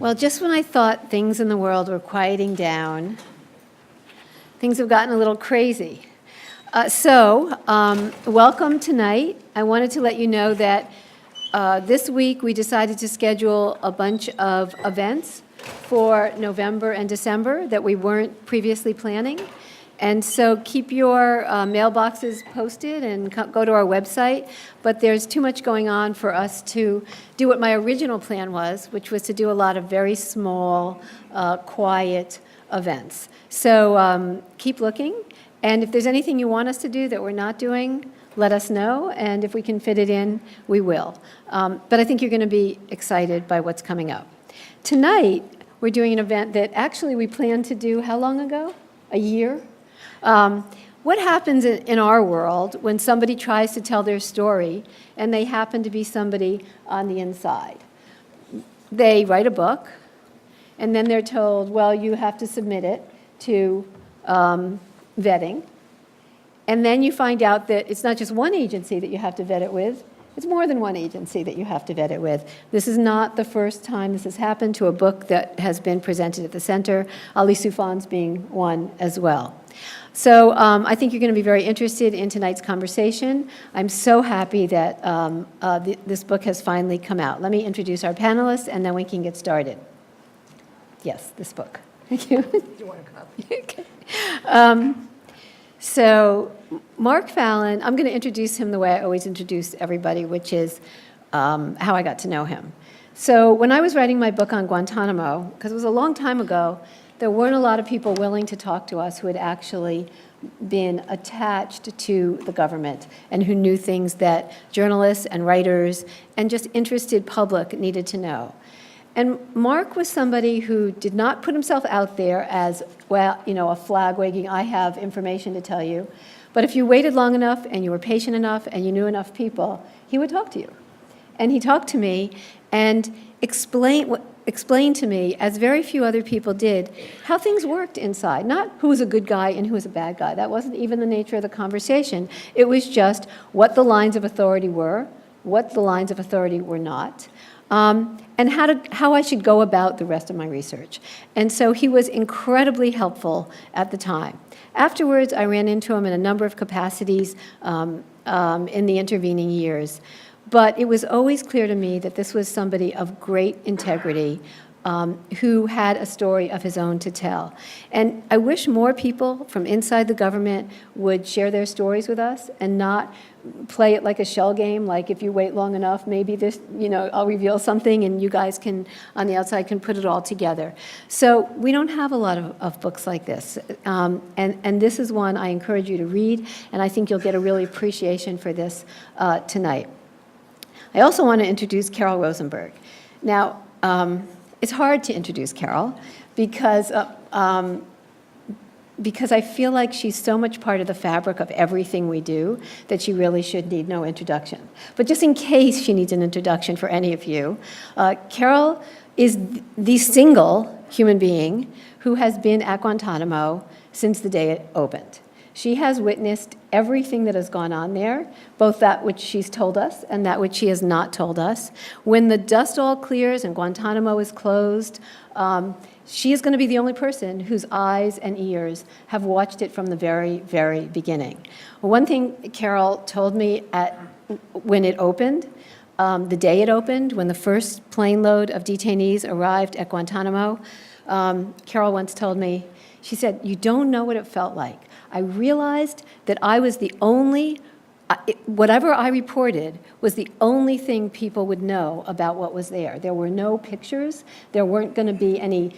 Well, just when I thought things in the world were quieting down, things have gotten a little crazy. Welcome tonight. I wanted to let you know that this week we decided to schedule a bunch of events for November and December that we weren't previously planning. And so keep your mailboxes posted and go to our website. But there's too much going on for us to do what my original plan was, which was to do a lot of very small, quiet events. So keep looking. And if there's anything you want us to do that we're not doing, let us know. And if we can fit it in, we will. But I think you're going to be excited by what's coming up. Tonight, we're doing an event that actually we planned to do how long ago? A year? What happens in our world when somebody tries to tell their story and they happen to be somebody on the inside? They write a book, and then they're told, well, you have to submit it to vetting. And then you find out that it's not just one agency that you have to vet it with, it's more than one agency that you have to vet it with. This is not the first time this has happened to a book that has been presented at the center, Ali Soufan's being one as well. So I think you're going to be very interested in tonight's conversation. I'm so happy that this book has finally come out. Let me introduce our panelists, and then we can get started. Yes, this book. Thank you. Do you want a copy? Okay. So Mark Fallon, I'm going to introduce him the way I always introduce everybody, which is how I got to know him. So when I was writing my book on Guantanamo, because it was a long time ago, there weren't a lot of people willing to talk to us who had actually been attached to the government and who knew things that journalists and writers and just interested public needed to know. And Mark was somebody who did not put himself out there as, well, you know, a flag waving, I have information to tell you. But if you waited long enough and you were patient enough and you knew enough people, he would talk to you. And he talked to me and explained to me, as very few other people did, how things worked inside. Not who was a good guy and who was a bad guy. That wasn't even the nature of the conversation. It was just what the lines of authority were, what the lines of authority were not, and how I should go about the rest of my research. And so he was incredibly helpful at the time. Afterwards, I ran into him in a number of capacities in the intervening years. But it was always clear to me that this was somebody of great integrity who had a story of his own to tell. And I wish more people from inside the government would share their stories with us and not play it like a shell game, like if you wait long enough, maybe this, you know, I'll reveal something and you guys can, on the outside, can put it all together. So we don't have a lot of books like this. And this is one I encourage you to read, and I think you'll get a real appreciation for this tonight. I also want to introduce Carol Rosenberg. Now, it's hard to introduce Carol because I feel like she's so much part of the fabric of everything we do that she really should need no introduction. But just in case she needs an introduction for any of you, Carol is the single human being who has been at Guantanamo since the day it opened. She has witnessed everything that has gone on there, both that which she's told us and that which she has not told us. When the dust all clears and Guantanamo is closed, she is going to be the only person whose eyes and ears have watched it from the very, very beginning. One thing Carol told me when it opened, the day it opened, when the first plane load of detainees arrived at Guantanamo, Carol once told me, she said, "You don't know what it felt like. I realized that I was the only, whatever I reported was the only thing people would know about what was there. There were no pictures. There weren't going to be any,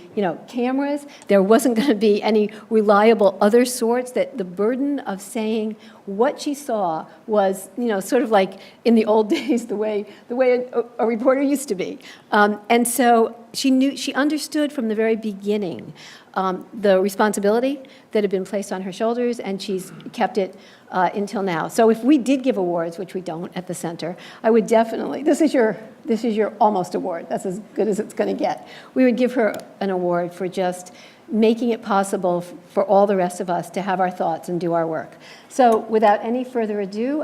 cameras. There wasn't going to be any reliable other sorts. That the burden of saying what she saw was, sort of like in the old days, the way a reporter used to be. And so she understood from the very beginning the responsibility that had been placed on her shoulders, and she's kept it until now. So if we did give awards, which we don't at the center, I would definitely, this is your almost award. That's as good as it's going to get. We would give her an award for just making it possible for all the rest of us to have our thoughts and do our work. So without any further ado,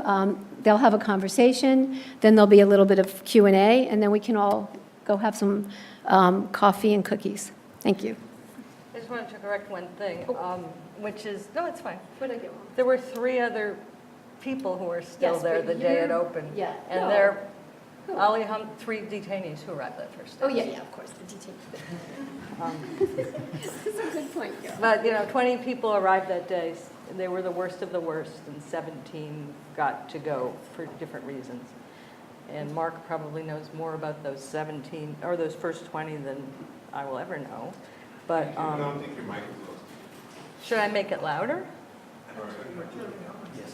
they'll have a conversation, then there'll be a little bit of Q&A, and then we can all go have some coffee and cookies. Thank you. I just wanted to correct one thing, which is, no, it's fine. What did I get wrong? There were 3 other people who were still Yes, there but the day it you're- opened. yeah, And no. they're, Who? 3 detainees who arrived that first day. Oh, yeah, of course, the detainee. This is a good point, Carol. But, 20 people arrived that day. They were the worst of the worst, and 17 got to go for different reasons. And Mark probably knows more about those 17, or those first 20 than I will ever know. But I don't think your mic is close. should I make it louder?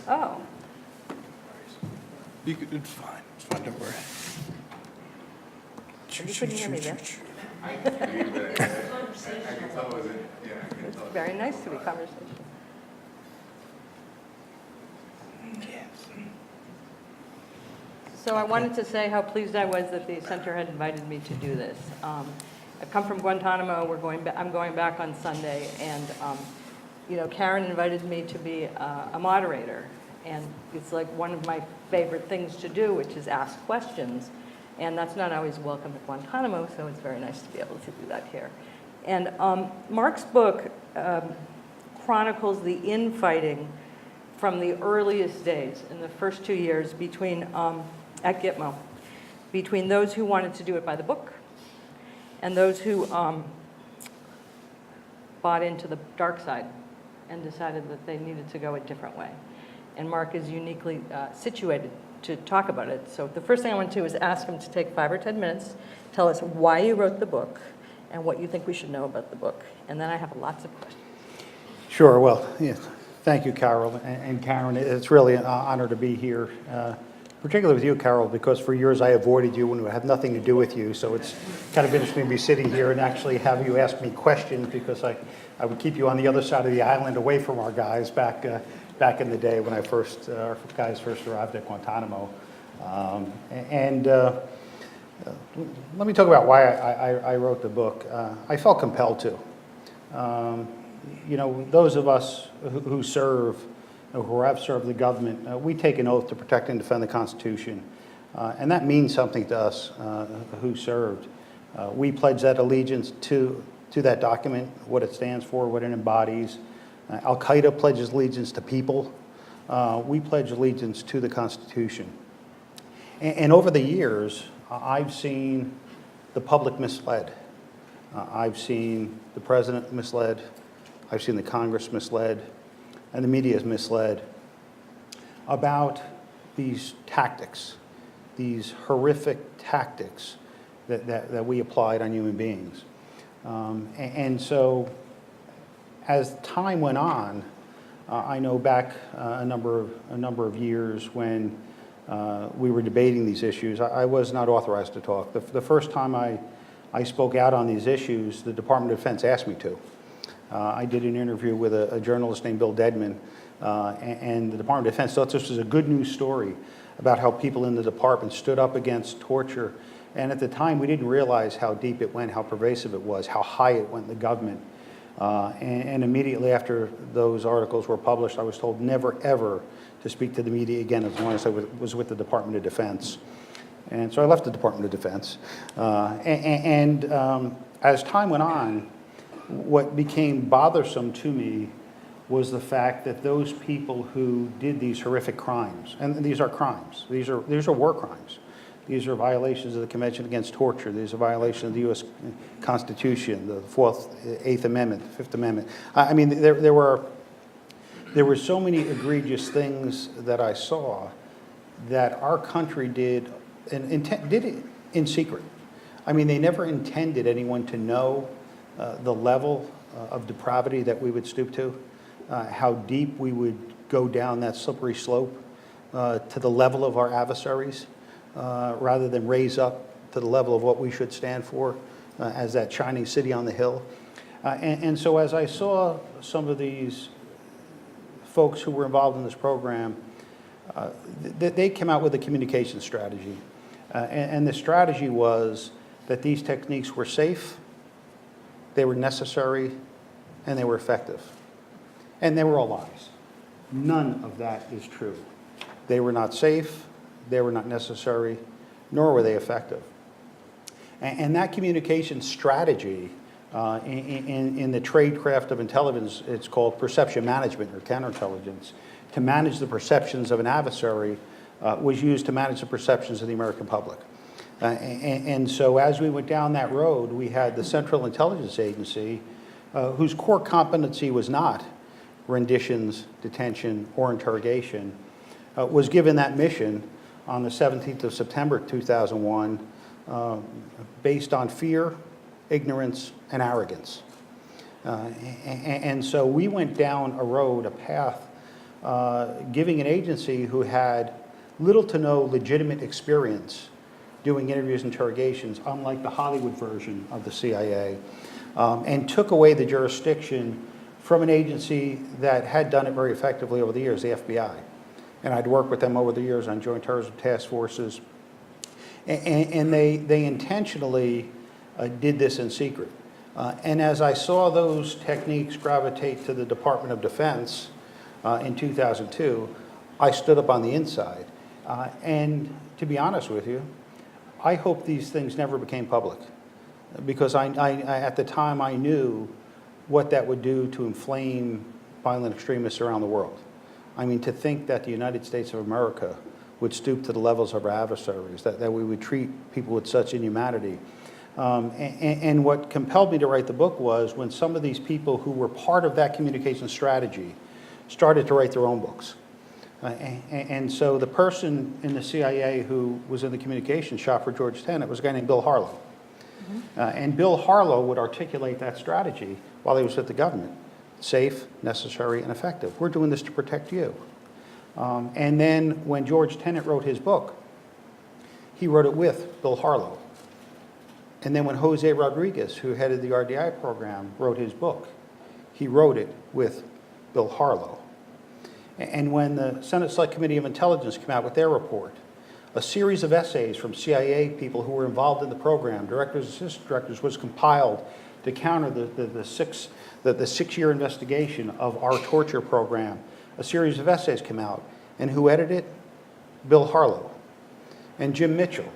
Oh, You could, it's fine, don't worry. you couldn't hear me there. I can hear you, but I can tell it was in, yeah, I can It's tell. very nice to be conversation. So I wanted to say how pleased I was that the center had invited me to do this. I've come from Guantanamo. I'm going back on Sunday, and Karen invited me to be a moderator, and it's like one of my favorite things to do, which is ask questions, and that's not always welcome at Guantanamo, so it's very nice to be able to do that here. And Mark's book chronicles the infighting from the earliest days, in the first 2 years, at Gitmo, between those who wanted to do it by the book and those who bought into the dark side and decided that they needed to go a different way. And Mark is uniquely situated to talk about it. So the first thing I want to do is ask him to take 5 or 10 minutes, tell us why you wrote the book and what you think we should know about the book. And then I have lots of questions. Sure. Well, yes. Thank you, Carol. And Karen, it's really an honor to be here, particularly with you, Carol, because for years I avoided you and had nothing to do with you. So it's kind of interesting to be sitting here and actually have you ask me questions, because I would keep you on the other side of the island away from our guys back in the day when our guys first arrived at Guantanamo. Let me talk about why I wrote the book. I felt compelled to. Those of us who serve, who have served the government, we take an oath to protect and defend the Constitution. And that means something to us who served. We pledge that allegiance to that document, what it stands for, what it embodies. Al-Qaeda pledges allegiance to people. We pledge allegiance to the Constitution. And over the years, I've seen the public misled. I've seen the president misled. I've seen the Congress misled, and the media is misled about these tactics, these horrific tactics that we applied on human beings. And so as time went on, I know back a number of years when we were debating these issues, I was not authorized to talk. The first time I spoke out on these issues, the Department of Defense asked me to. I did an interview with a journalist named Bill Dedman, and the Department of Defense thought this was a good news story about how people in the department stood up against torture. And at the time, we didn't realize how deep it went, how pervasive it was, how high it went in the government. And immediately after those articles were published, I was told never, ever to speak to the media again as long as I was with the Department of Defense. And so I left the Department of Defense. As time went on, what became bothersome to me was the fact that those people who did these horrific crimes, and these are crimes, these are war crimes. These are violations of the Convention Against Torture. These are violations of the U.S. Constitution, the 4th, 8th Amendment, the 5th Amendment. I mean, there were so many egregious things that I saw that our country did it in secret. I mean, they never intended anyone to know the level of depravity that we would stoop to, how deep we would go down that slippery slope to the level of our adversaries, rather than raise up to the level of what we should stand for as that shining city on the hill. And so as I saw some of these folks who were involved in this program, they came out with a communication strategy. And the strategy was that these techniques were safe, they were necessary, and they were effective. And they were all lies. None of that is true. They were not safe, they were not necessary, nor were they effective. And that communication strategy, in the tradecraft of intelligence, it's called perception management or counterintelligence, to manage the perceptions of an adversary, was used to manage the perceptions of the American public. And so as we went down that road, we had the Central Intelligence Agency, whose core competency was not renditions, detention, or interrogation, was given that mission on the 17th of September 2001, based on fear, ignorance, and arrogance. And so we went down a road, a path, giving an agency who had little to no legitimate experience doing interviews and interrogations, unlike the Hollywood version of the CIA, and took away the jurisdiction from an agency that had done it very effectively over the years, the FBI. And I'd worked with them over the years on joint terrorism task forces. And they intentionally did this in secret. And as I saw those techniques gravitate to the Department of Defense in 2002, I stood up on the inside. And to be honest with you, I hope these things never became public, because I at the time I knew what that would do to inflame violent extremists around the world. I mean, to think that the United States of America would stoop to the levels of our adversaries, that we would treat people with such inhumanity. And what compelled me to write the book was when some of these people who were part of that communication strategy started to write their own books. And so the person in the CIA who was in the communication shop for George Tenet was a guy named Bill Harlow. And Bill Harlow would articulate that strategy while he was with the government: safe, necessary, and effective. We're doing this to protect you. And then when George Tenet wrote his book, he wrote it with Bill Harlow. And then when Jose Rodriguez, who headed the RDI program, wrote his book, he wrote it with Bill Harlow. And when the Senate Select Committee of Intelligence came out with their report, a series of essays from CIA people who were involved in the program, directors, assistant directors, was compiled to counter the six-year investigation of our torture program. A series of essays came out. And who edited it? Bill Harlow. And Jim Mitchell,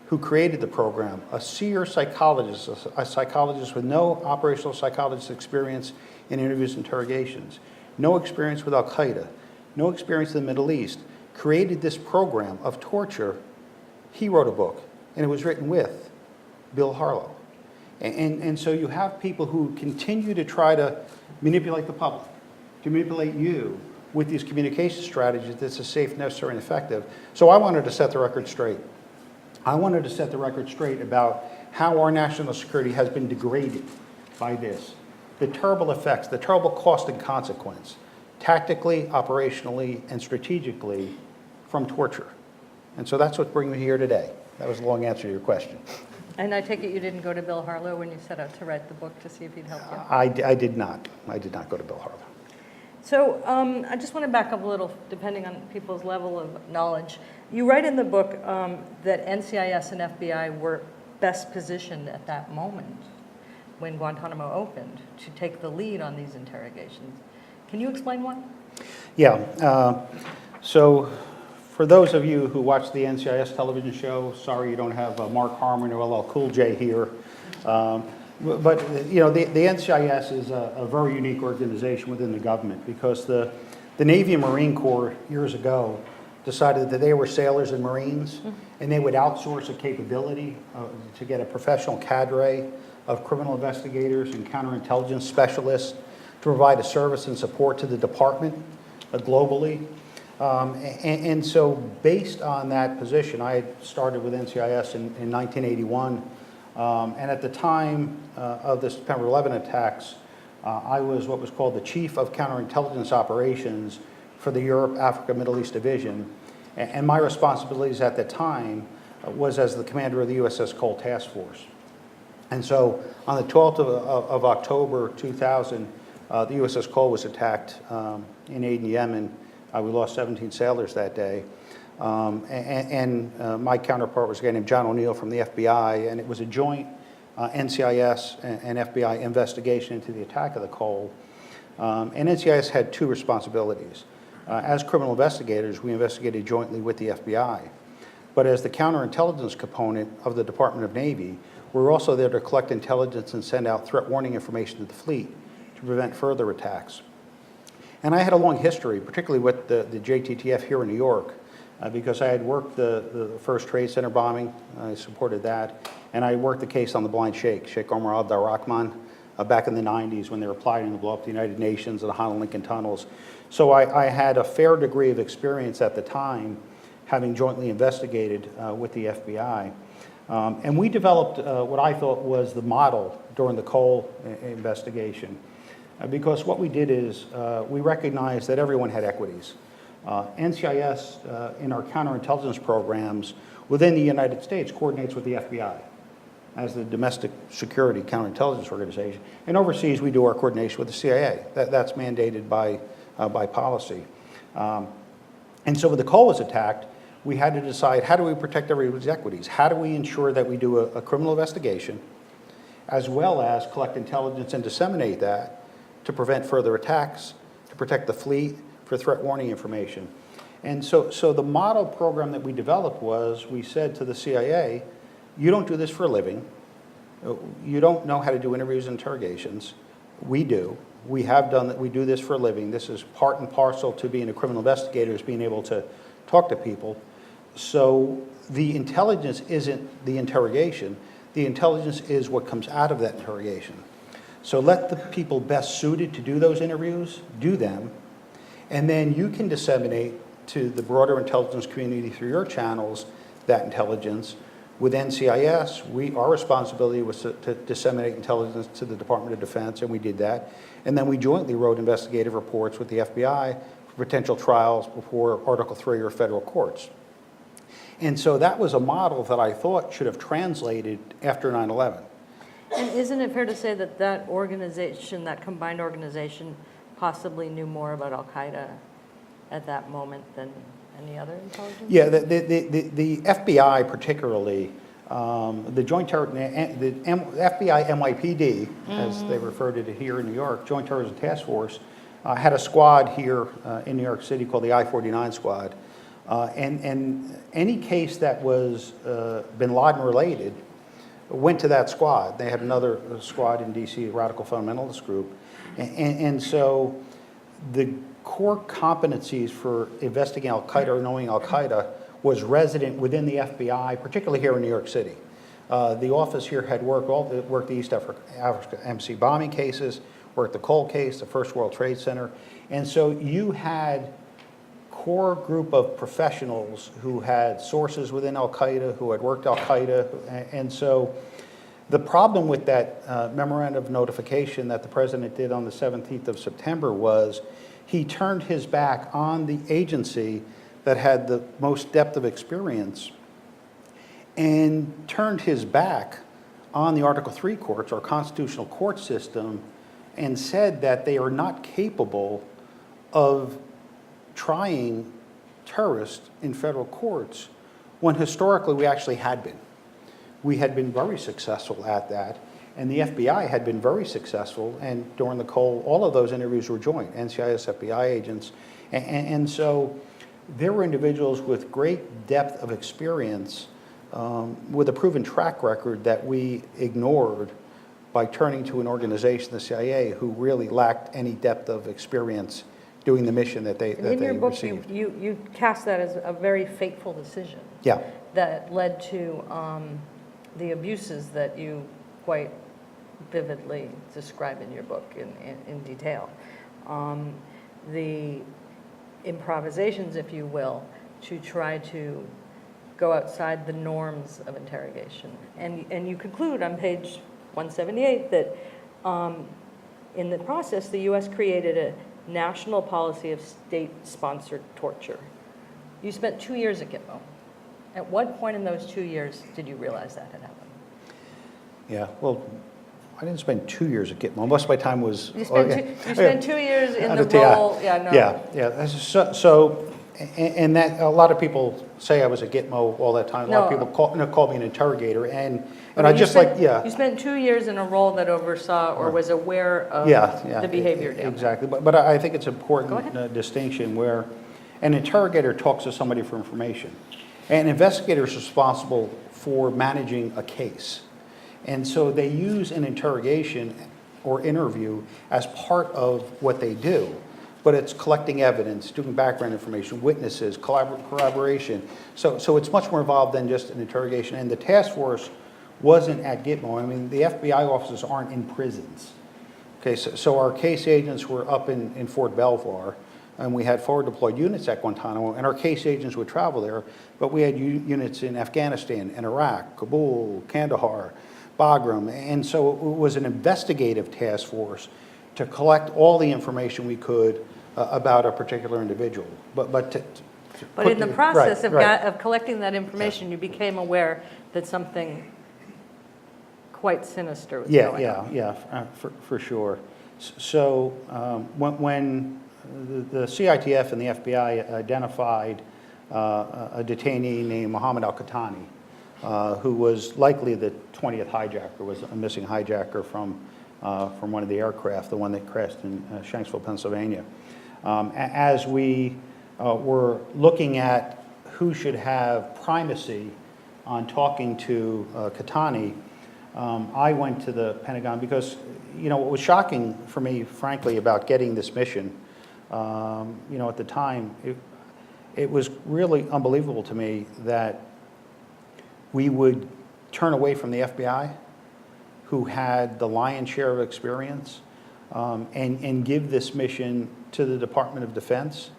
who created the program, a seer psychologist, a psychologist with no operational psychologist experience in interviews and interrogations, no experience with Al-Qaeda, no experience in the Middle East, created this program of torture. He wrote a book, and it was written with Bill Harlow. And so you have people who continue to try to manipulate the public, to manipulate you with these communication strategies that's safe, necessary, and effective. So I wanted to set the record straight. I wanted to set the record straight about how our national security has been degraded by this. The terrible effects, the terrible cost and consequence, tactically, operationally, and strategically, from torture. And so that's what brings me here today. That was a long answer to your question. And I take it you didn't go to Bill Harlow when you set out to write the book to see if he'd help you? I did not. I did not go to Bill Harlow. So I just want to back up a little, depending on people's level of knowledge. You write in the book that NCIS and FBI were best positioned at that moment when Guantanamo opened to take the lead on these interrogations. Can you explain why? Yeah. So for those of you who watch the NCIS television show, sorry you don't have Mark Harmon or LL Cool J here. But you know, the NCIS is a very unique organization within the government, because the Navy and Marine Corps years ago decided that they were sailors and Marines, and they would outsource a capability to get a professional cadre of criminal investigators and counterintelligence specialists to provide a service and support to the department globally. And so based on that position, I had started with NCIS in 1981. And at the time of the September 11 attacks, I was what was called the Chief of Counterintelligence Operations for the Europe, Africa, Middle East Division. And my responsibilities at the time was as the commander of the USS Cole Task Force. And so on the 12th of October 2000, the USS Cole was attacked in Aden, Yemen. We lost 17 sailors that day. My counterpart was a guy named John O'Neill from the FBI, and it was a joint NCIS and FBI investigation into the attack of the Cole. And NCIS had two responsibilities. As criminal investigators, we investigated jointly with the FBI. But as the counterintelligence component of the Department of Navy, We're also there to collect intelligence and send out threat warning information to the fleet to prevent further attacks. And I had a long history, particularly with the JTTF here in New York, because I had worked the first Trade Center bombing. I supported that. And I worked the case on the blind Sheikh Omar Abdul-Rahman, back in the 90s when they were plotting to blow up the United Nations and the Holland Lincoln tunnels. So I had a fair degree of experience at the time, having jointly investigated with the FBI. And we developed what I thought was the model during the Cole investigation. Because what we did is we recognized that everyone had equities. NCIS in our counterintelligence programs within the United States coordinates with the FBI as the domestic security counterintelligence organization. And overseas, we do our coordination with the CIA. That's mandated by policy. And so when the Cole was attacked, we had to decide, how do we protect everyone's equities? How do we ensure that we do a criminal investigation, as well as collect intelligence and disseminate that to prevent further attacks, to protect the fleet, for threat warning information. And so the model program that we developed was, we said to the CIA, you don't do this for a living. You don't know how to do interviews and interrogations. We do. We have done that. We do this for a living. This is part and parcel to being a criminal investigator, is being able to talk to people. So the intelligence isn't the interrogation. The intelligence is what comes out of that interrogation. So let the people best suited to do those interviews do them, and then you can disseminate to the broader intelligence community through your channels that intelligence. With NCIS, our responsibility was to disseminate intelligence to the Department of Defense, and we did that. And then we jointly wrote investigative reports with the FBI for potential trials before Article 3 or federal courts. And so that was a model that I thought should have translated after 9/11. And isn't it fair to say that that organization, that combined organization, possibly knew more about Al-Qaeda at that moment than any other intelligence? Yeah, the FBI particularly, the FBI NYPD, as they referred to it here in New York, Joint Terrorism Task Force, had a squad here in New York City called the I-49 Squad. And any case that was bin Laden related went to that squad. They had another squad in DC, a radical fundamentalist group. And so the core competencies for investigating Al-Qaeda or knowing Al-Qaeda was resident within the FBI, particularly here in New York City. The office here had worked the East Africa MC bombing cases, worked the Cole case, the First World Trade Center. And so you had core group of professionals who had sources within Al-Qaeda, who had worked Al-Qaeda. And so the problem with that memorandum of notification that the president did on the 17th of September was he turned his back on the agency that had the most depth of experience and turned his back on the Article 3 courts, our constitutional court system, and said that they are not capable of trying terrorists in federal courts, when historically we actually had been. We had been very successful at that, and the FBI had been very successful, and during the Cole, all of those interviews were joint, NCIS, FBI agents, and so there were individuals with great depth of experience with a proven track record that we ignored by turning to an organization, the CIA, who really lacked any depth of experience doing the mission that they In your book, received. you cast that as a very fateful decision. Yeah. That led to the abuses that you quite vividly describe in your book in detail. The improvisations, if you will, to try to go outside the norms of interrogation. And you conclude on page 178 that in the process, the U.S. created a national policy of state-sponsored torture. You spent 2 years at Gitmo. At what point in those 2 years did you realize that had happened? Yeah, well, I didn't spend 2 years at Gitmo. Most of my time was... You spent 2 years in the role... Yeah. So, and that, a lot of people say I was at Gitmo all that time. A lot of people call me an interrogator, and I just You spent 2 years in a role that oversaw or was aware of the behavior down there. Exactly. But I think it's an important distinction where an interrogator talks to somebody for information. An investigator is responsible for managing a case. And so they use an interrogation or interview as part of what they do. But it's collecting evidence, doing background information, witnesses, collaboration. So it's much more involved than just an interrogation. And the task force wasn't at Gitmo. I mean, the FBI officers aren't in prisons. Okay, so our case agents were up in Fort Belvoir, and we had forward deployed units at Guantanamo, and our case agents would travel there, but we had units in Afghanistan and Iraq, Kabul, Kandahar, Bagram, and so it was an investigative task force to collect all the information we could about a particular individual. But in the process right. of collecting that information, you became aware that something quite sinister was going on. Yeah, for sure. So when the CITF and the FBI identified a detainee named Mohammed al-Qahtani, who was likely the 20th hijacker, was a missing hijacker from one of the aircraft, the one that crashed in Shanksville, Pennsylvania. As we were looking at who should have primacy on talking to Qahtani, I went to the Pentagon because, what was shocking for me, frankly, about getting this mission, at the time, it was really unbelievable to me that we would turn away from the FBI, who had the lion's share of experience, and give this mission to the Department of Defense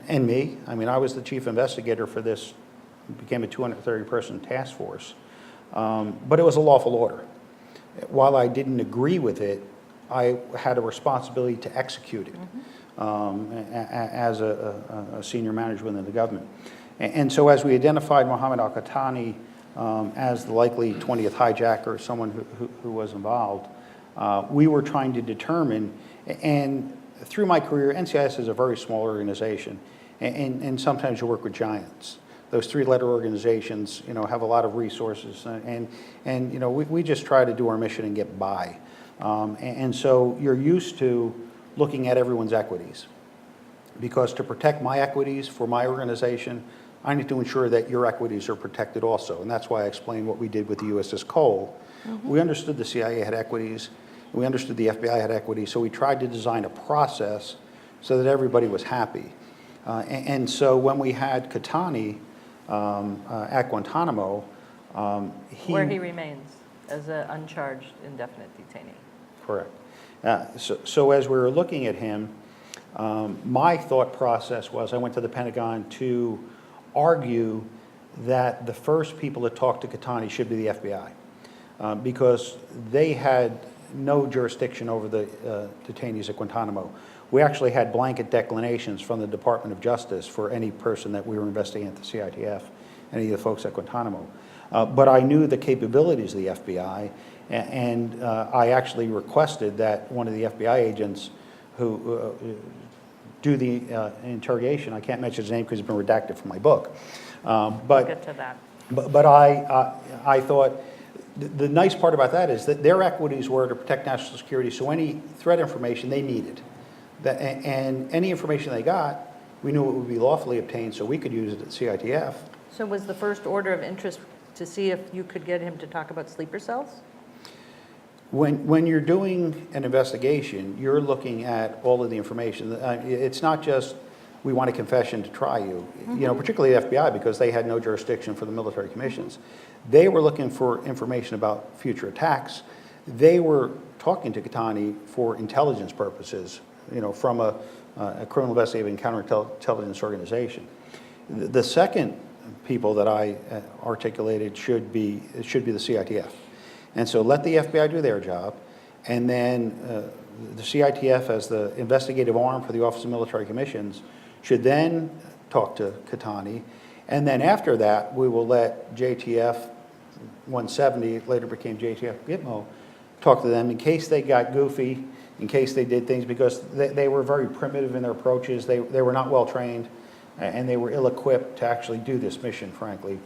and me. I mean, I was the chief investigator for this, became a 230-person task force. But it was a lawful order. While I didn't agree with it, I had a responsibility to execute it as a senior manager within the government. And so as we identified Mohammed al-Qahtani as the likely 20th hijacker, someone who was involved, we were trying to determine, and through my career, NCIS is a very small organization, and sometimes you work with giants. Those three-letter organizations, have a lot of resources, and we just try to do our mission and get by. And so you're used to looking at everyone's equities, because to protect my equities for my organization, I need to ensure that your equities are protected also, and that's why I explained what we did with the USS Cole. We understood the CIA had equities, we understood the FBI had equities, so we tried to design a process so that everybody was happy. And so when we had Qahtani at Guantanamo, Where he remains as an uncharged indefinite detainee. Correct. So as we were looking at him, my thought process was I went to the Pentagon to argue that the first people to talk to Qahtani should be the FBI, because they had no jurisdiction over the detainees at Guantanamo. We actually had blanket declinations from the Department of Justice for any person that we were investigating at the CITF, any of the folks at Guantanamo. But I knew the capabilities of the FBI, and I actually requested that one of the FBI agents who do the interrogation, I can't mention his name because it's been redacted from my book. We'll get to that. But I thought the nice part about that is that their equities were to protect national security, so any threat information they needed, and any information they got, we knew it would be lawfully obtained, so we could use it at CITF. So was the first order of interest to see if you could get him to talk about sleeper cells? When you're doing an investigation, you're looking at all of the information. It's not just, we want a confession to try you, particularly the FBI, because they had no jurisdiction for the military commissions. They were looking for information about future attacks. They were talking to Qahtani for intelligence purposes, from a criminal investigative and counterintelligence organization. The second people that I articulated should be the CITF. And so let the FBI do their job, and then the CITF, as the investigative arm for the Office of Military Commissions, should then talk to Qahtani, and then after that, we will let JTF 170, later became JTF Gitmo, talk to them in case they got goofy, in case they did things, because they were very primitive in their approaches, they were not well trained, and they were ill-equipped to actually do this mission, frankly.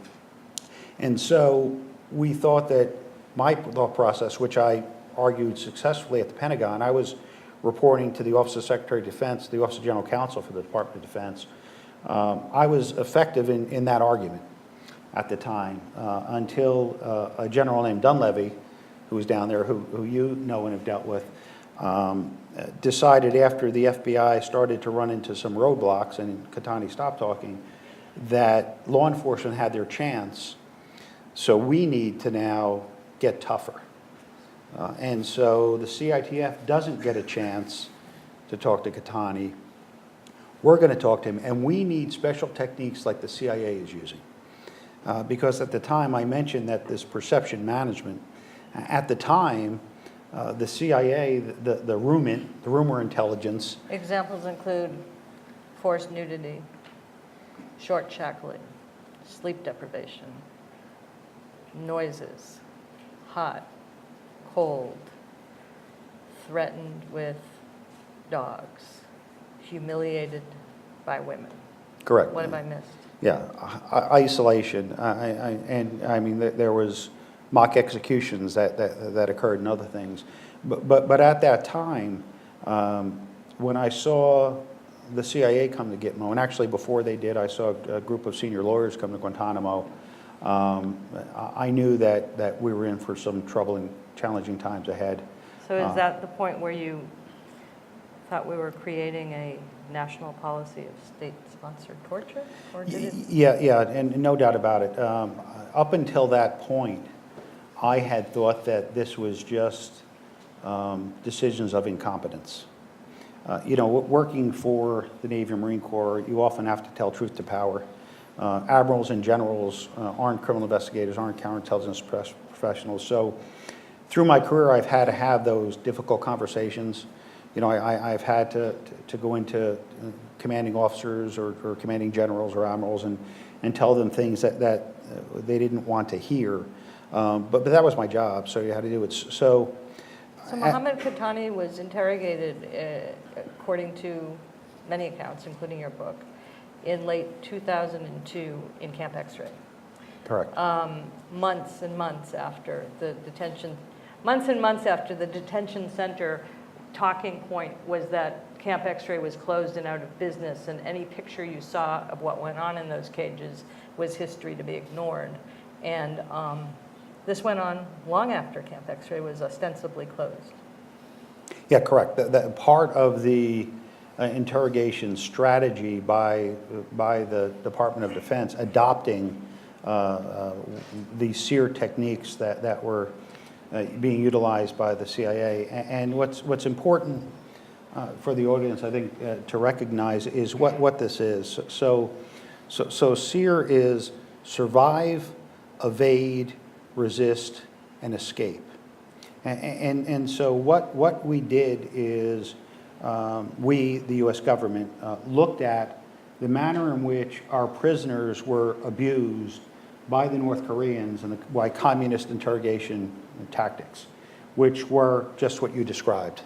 And so we thought that my thought process, which I argued successfully at the Pentagon, I was reporting to the Office of Secretary of Defense, the Office of General Counsel for the Department of Defense. I was effective in that argument at the time until a general named Dunleavy who was down there, who you know and have dealt with, decided after the FBI started to run into some roadblocks and Katani stopped talking, that law enforcement had their chance, so we need to now get tougher. And so the CITF doesn't get a chance to talk to Katani. We're going to talk to him, and we need special techniques like the CIA is using. Because at the time I mentioned that this perception management, at the time, the CIA, the rumor intelligence. Examples include forced nudity, short shackling, sleep deprivation, noises, hot, cold, threatened with dogs, humiliated by women. Correct. What have I missed? Yeah, isolation. I mean, there was mock executions that occurred and other things. But at that time, when I saw the CIA come to Gitmo, and actually before they did, I saw a group of senior lawyers come to Guantanamo, I knew that we were in for some troubling, challenging times ahead. So is that the point where you thought we were creating a national policy of state-sponsored torture? Or did it? Yeah, and no doubt about it. Up until that point, I had thought that this was just decisions of incompetence. Working for the Navy and Marine Corps, you often have to tell truth to power. Admirals and generals aren't criminal investigators, aren't counterintelligence professionals. So through my career, I've had to have those difficult conversations. I've had to go into commanding officers or commanding generals or admirals and tell them things that they didn't want to hear. But that was my job, so you had to do it. So Mohammed Katani was interrogated, according to many accounts, including your book, in late 2002 in Camp X-Ray. Correct. Months and months after the detention center talking point was that Camp X-Ray was closed and out of business, and any picture you saw of what went on in those cages was history to be ignored. And this went on long after Camp X-Ray was ostensibly closed. Yeah, correct. That part of the interrogation strategy by the Department of Defense adopting these SEER techniques that were being utilized by the CIA. And what's important for the audience, I think, to recognize is what this is. So SEER is survive, evade, resist, and escape. And so what we did is we, the U.S. government, looked at the manner in which our prisoners were abused by the North Koreans and by communist interrogation tactics, which were just what you described.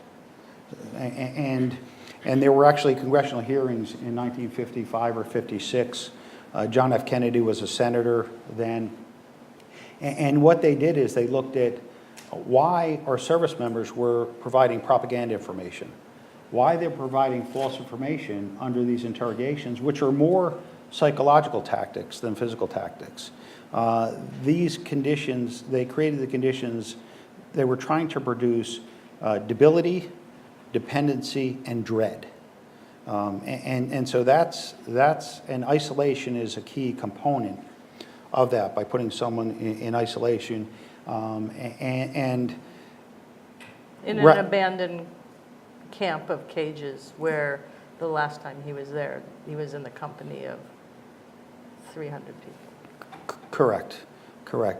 And there were actually congressional hearings in 1955 or 56. John F. Kennedy was a senator then. And what they did is they looked at why our service members were providing propaganda information, why they're providing false information under these interrogations, which are more psychological tactics than physical tactics. These conditions, they created the conditions, they were trying to produce debility, dependency, and dread. And so and isolation is a key component of that, by putting someone in isolation and in an abandoned camp of cages where the last time he was there, he was in the company of 300 people. Correct.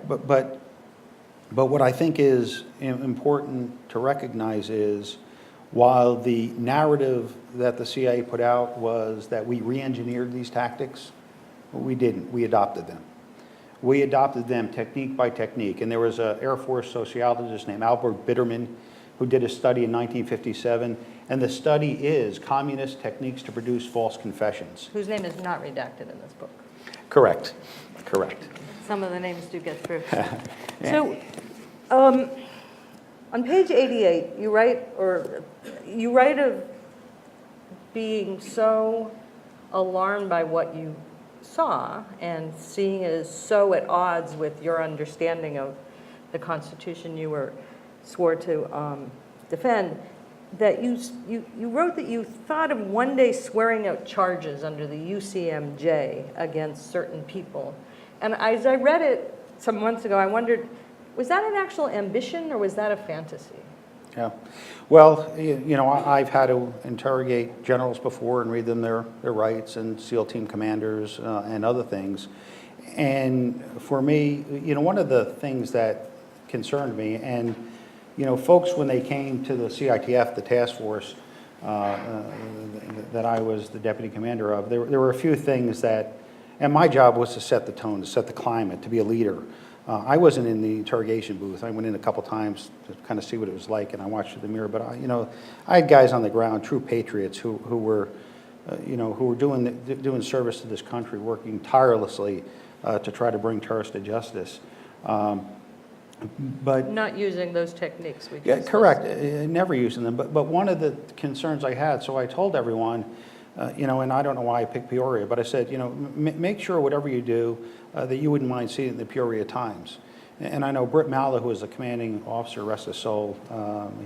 But what I think is important to recognize is, while the narrative that the CIA put out was that we re-engineered these tactics, we didn't. We adopted them. We adopted them technique by technique. And there was an Air Force sociologist named Albert Bitterman who did a study in 1957. And the study is Communist Techniques to Produce False Confessions. Whose name is not redacted in this book. Correct. Some of the names do get through. So, on page 88, you write of being so alarmed by what you saw and seeing it as so at odds with your understanding of the Constitution you were swore to defend, that you wrote that you thought of one day swearing out charges under the UCMJ against certain people. And as I read it some months ago, I wondered, was that an actual ambition or was that a fantasy? Yeah. Well, I've had to interrogate generals before and read them their rights, and SEAL team commanders and other things. And for me, one of the things that concerned me, and folks, when they came to the CITF, the task force that I was the deputy commander of, there were a few things that, and my job was to set the tone, to set the climate, to be a leader. I wasn't in the interrogation booth. I went in a couple times to kind of see what it was like, and I watched through the mirror. But I had guys on the ground, true patriots, who were doing service to this country, working tirelessly to try to bring terrorists to justice. But Not using those techniques we yeah, just correct. listed. Never using them. But one of the concerns I had, so I told everyone, and I don't know why I picked Peoria, but I said, make sure whatever you do, that you wouldn't mind seeing the Peoria Times. And I know Britt Malla, who was the commanding officer, rest his soul,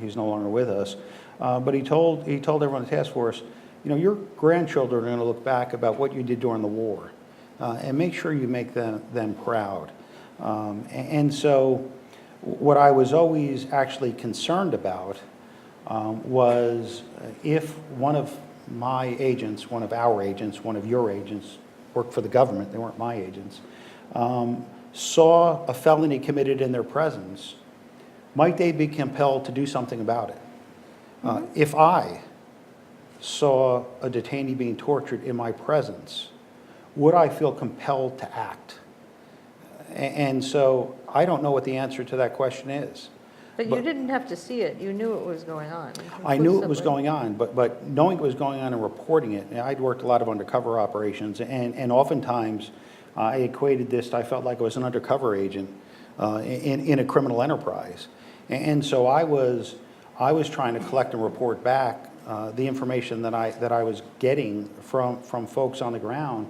he's no longer with us, but he told everyone in the task force, your grandchildren are going to look back about what you did during the war, and make sure you make them proud. And so what I was always actually concerned about was if one of my agents, one of our agents, one of your agents, worked for the government, they weren't my agents, saw a felony committed in their presence, might they be compelled to do something about it? If I saw a detainee being tortured in my presence, would I feel compelled to act? And so I don't know what the answer to that question is. But you didn't have to see it. You knew it was going on. I knew it was going on, but knowing it was going on and reporting it, I'd worked a lot of undercover operations, and oftentimes I equated this, I felt like I was an undercover agent in a criminal enterprise. And so I was trying to collect and report back the information that I was getting from folks on the ground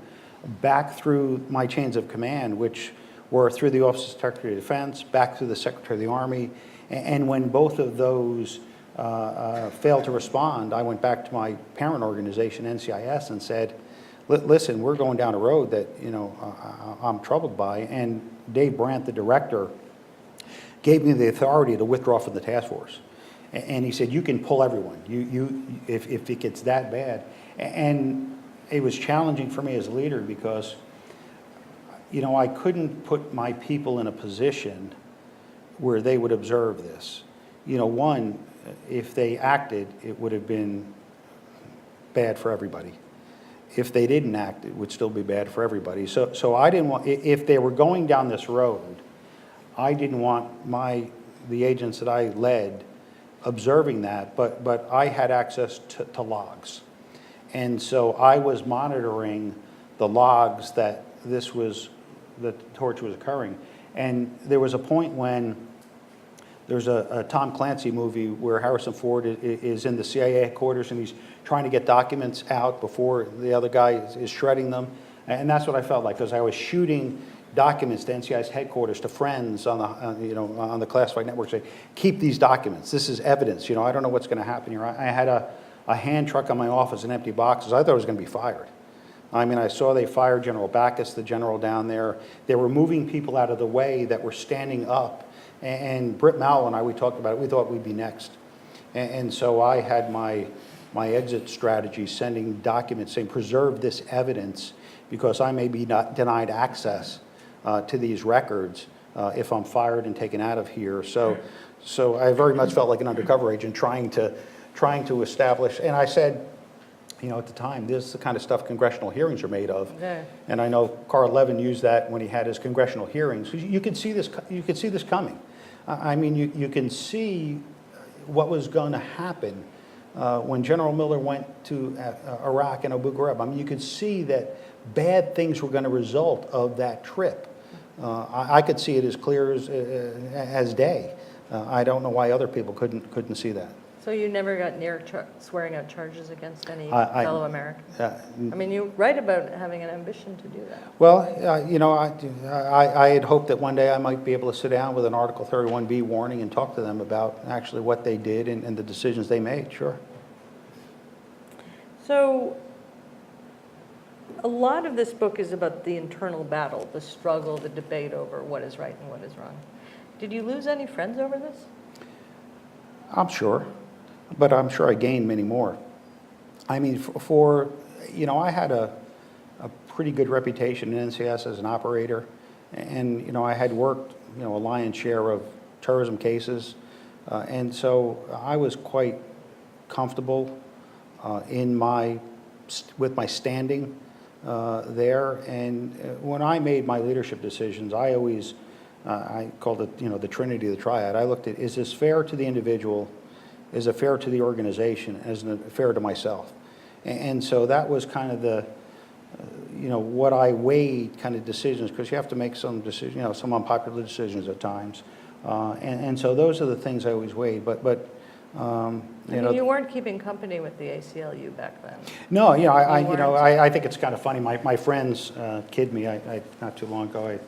back through my chains of command, which were through the Office of Secretary of Defense, back through the Secretary of the Army. And when both of those failed to respond, I went back to my parent organization, NCIS, and said, listen, we're going down a road that I'm troubled by. And Dave Brandt, the director, gave me the authority to withdraw from the task force. And he said, you can pull everyone, if it gets that bad. And it was challenging for me as a leader because I couldn't put my people in a position where they would observe this. One, if they acted, it would have been bad for everybody. If they didn't act, it would still be bad for everybody. So I didn't want, if they were going down this road, I didn't want the agents that I led observing that, but I had access to logs. And so I was monitoring the logs that the torture was occurring. And there was a point when there's a Tom Clancy movie where Harrison Ford is in the CIA headquarters and he's trying to get documents out before the other guy is shredding them. And that's what I felt like, because I was shooting documents to NCIS headquarters, to friends on the classified network, saying, keep these documents. This is evidence. I don't know what's going to happen here. I had a hand truck on my office and empty boxes. I thought I was going to be fired. I mean, I saw they fired General Backus, the general down there. They were moving people out of the way that were standing up. And Britt Malla and I, we talked about it. We thought we'd be next. And so I had my exit strategy, sending documents saying, preserve this evidence because I may be not denied access to these records if I'm fired and taken out of here. So I very much felt like an undercover agent trying to establish. And I said, at the time, this is the kind of stuff congressional hearings are made of. Yeah. And I know Carl Levin used that when he had his congressional hearings. You could see this. You could see this coming. I mean, you can see what was going to happen when General Miller went to Iraq and Abu Ghraib. I mean, you could see that bad things were going to result of that trip. I could see it as clear as day. I don't know why other people couldn't see that. So you never got near swearing out charges against any I- fellow Americans? Uh, I mean, you write about having an ambition to do that. Well, I had hoped that one day I might be able to sit down with an Article 31B warning and talk to them about actually what they did and the decisions they made, sure. So a lot of this book is about the internal battle, the struggle, the debate over what is right and what is wrong. Did you lose any friends over this? I'm sure, but I'm sure I gained many more. I mean, I had a pretty good reputation in NCS as an operator, and, I had worked, a lion's share of terrorism cases, and so I was quite comfortable with my standing there. And when I made my leadership decisions, I always, I called it, the Trinity of the Triad. I looked at, is this fair to the individual? Is it fair to the organization? Is it fair to myself? And so that was kind of the, what I weighed kind of decisions, because you have to make some decisions, some unpopular decisions at times. And so those are the things I always weighed. But you weren't keeping company with the ACLU back then. No, weren't. I think it's kind of funny. My friends kid me. Not too long ago, I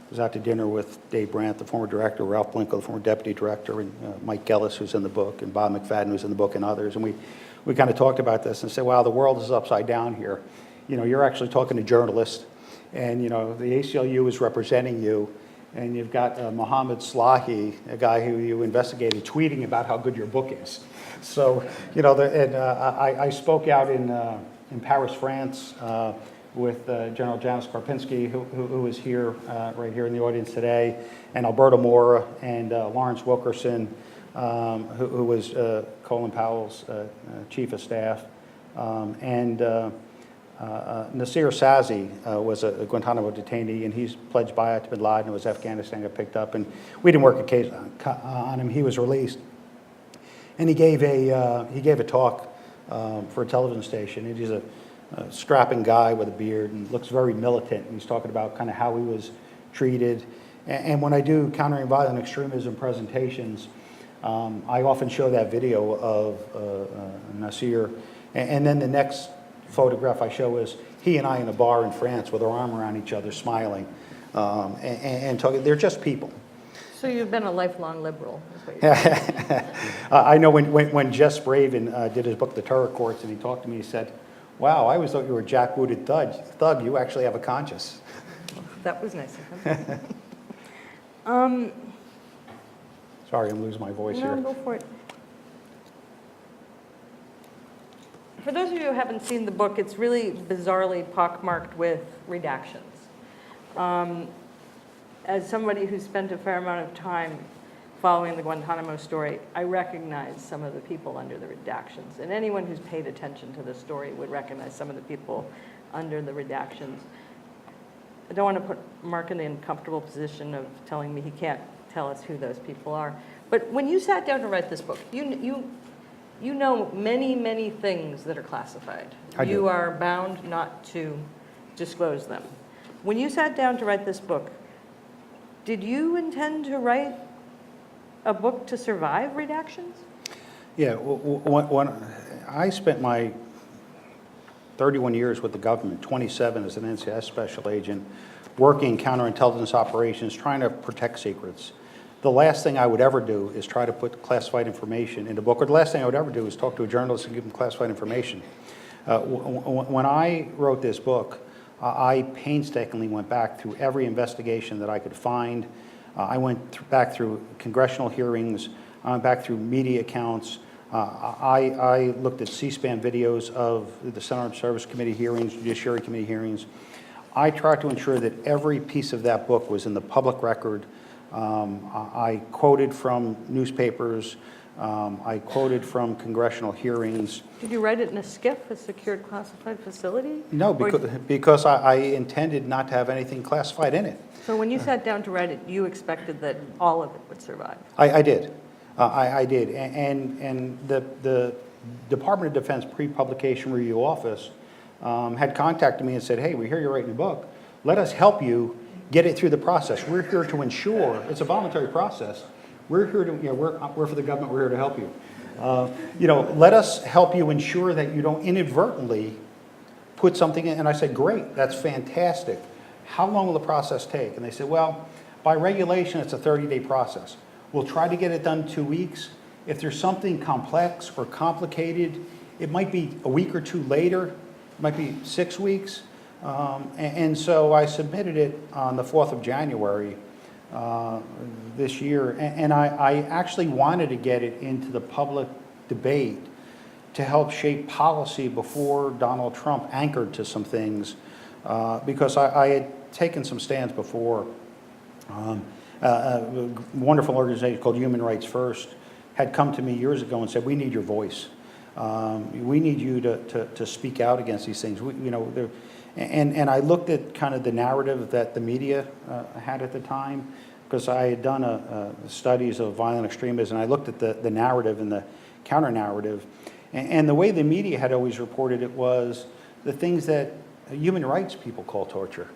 was out to dinner with Dave Brandt, the former director, Ralph Blinko, the former deputy director, and Mike Gellis, who's in the book, and Bob McFadden, who's in the book, and others. And we kind of talked about this and said, wow, the world is upside down here. You're actually talking to journalists, and, the ACLU is representing you, and you've got Mohammed Slahi, a guy who you investigated, tweeting about how good your book is. So, I spoke out in Paris, France, with General Janis Karpinski, who is here, right here in the audience today, and Alberto Mora and Lawrence Wilkerson, who was Colin Powell's chief of staff, and Nasir Sazi was a Guantanamo detainee, and he's pledged buyout to bin Laden. It was Afghanistan, got picked up, and we didn't work a case on him. He was released, and he gave a talk for a television station. And he's a strapping guy with a beard and looks very militant. And he's talking about kind of how he was treated. And when I do countering violent extremism presentations, I often show that video of Nasir, and then the next photograph I show is he and I in a bar in France with our arm around each other, smiling, and talking. They're just people. So you've been a lifelong liberal, is what you're saying. I know when Jess Braven did his book, The Terror Courts, and he talked to me, he said, wow, I always thought you were a jackbooted thug. You actually have a conscience. That was nice of him. Sorry, I'm losing my voice here. No, go for it. For those of you who haven't seen the book, it's really bizarrely pockmarked with redactions. As somebody who spent a fair amount of time following the Guantanamo story, I recognize some of the people under the redactions. And anyone who's paid attention to the story would recognize some of the people under the redactions. I don't want to put Mark in the uncomfortable position of telling me he can't tell us who those people are. But when you sat down to write this book, you know many, many things that are classified. I do. You are bound not to disclose them. When you sat down to write this book, did you intend to write a book to survive redactions? Yeah, when I spent my 31 years with the government, 27 as an NCIS special agent, working counterintelligence operations, trying to protect secrets. The last thing I would ever do is try to put classified information in a book, or the last thing I would ever do is talk to a journalist and give them classified information. When I wrote this book, I painstakingly went back through every investigation that I could find. I went back through congressional hearings. I went back through media accounts. I looked at C-SPAN videos of the Senate Armed Services Committee hearings, Judiciary Committee hearings. I tried to ensure that every piece of that book was in the public record. I quoted from newspapers. I quoted from congressional hearings. Did you write it in a SCIF, a secured classified facility? No, because I intended not to have anything classified in it. So when you sat down to write it, you expected that all of it would survive? I did. I did. And the Department of Defense Pre-Publication Review Office had contacted me and said, hey, we hear you're writing a book. Let us help you get it through the process. We're here to ensure, it's a voluntary process. We're here to, we're for the government, we're here to help you. Let us help you ensure that you don't inadvertently put something in. And I said, great, that's fantastic. How long will the process take? And they said, well, by regulation, it's a 30-day process. We'll try to get it done in 2 weeks. If there's something complex or complicated, it might be a week or two later. It might be 6 weeks. And so I submitted it on the 4th of January this year. And I actually wanted to get it into the public debate to help shape policy before Donald Trump anchored to some things, because I had taken some stands before. A wonderful organization called Human Rights First had come to me years ago and said, we need your voice. We need you to speak out against these things. And I looked at kind of the narrative that the media had at the time, because I had done studies of violent extremism, and I looked at the narrative and the counter-narrative. And the way the media had always reported it was the things that human rights people call torture.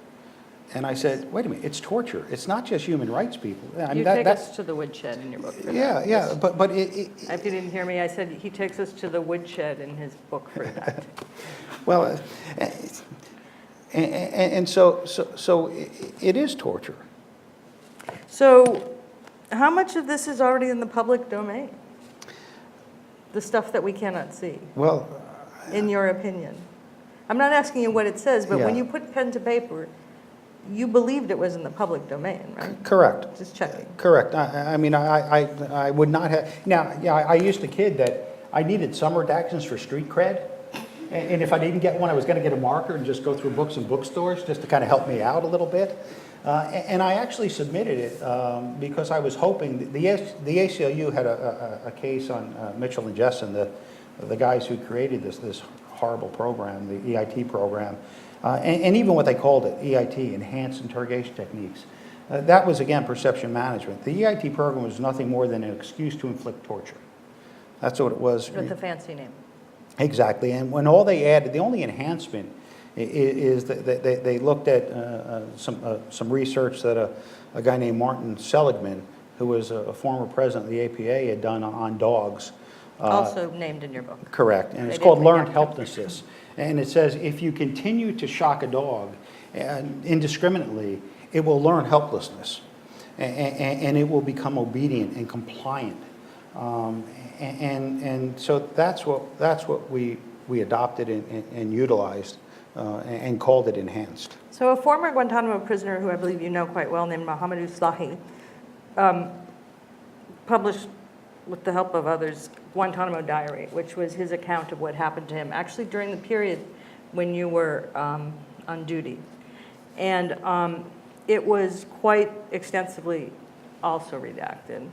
And I said, wait a minute, it's torture. It's not just human rights people. I mean, You take us to the woodshed in your book for that. Yeah, but If you didn't hear me, I said he takes us to the woodshed in his book for that. well, and so it is torture. So how much of this is already in the public domain? The stuff that we cannot see, Well, in your opinion? I'm not asking you what it says, but when Yeah. you put pen to paper, you believed it was in the public domain, right? correct. Just checking. Correct. I mean, I would not have, now, yeah, I used to kid that I needed some redactions for street cred. And if I didn't get one, I was going to get a marker and just go through books and bookstores just to kind of help me out a little bit. And I actually submitted it because I was hoping, the ACLU had a case on Mitchell and Jessen, the guys who created this horrible program, the EIT program. And even what they called it, EIT, Enhanced Interrogation Techniques. That was, again, perception management. The EIT program was nothing more than an excuse to inflict torture. That's what it was. With a fancy name. Exactly. And when all they added, the only enhancement is that they looked at some research that a guy named Martin Seligman, who was a former president of the APA, had done on dogs. Also named in your book. Correct. And They it's called did learned redact it. helplessness. And it says if you continue to shock a dog indiscriminately, it will learn helplessness. And it will become obedient and compliant. And so that's what we adopted and utilized and called it enhanced. So a former Guantanamo prisoner who I believe you know quite well, named Mohammed Slahi, published, with the help of others, Guantanamo Diary, which was his account of what happened to him, actually during the period when you were on duty. And it was quite extensively also redacted.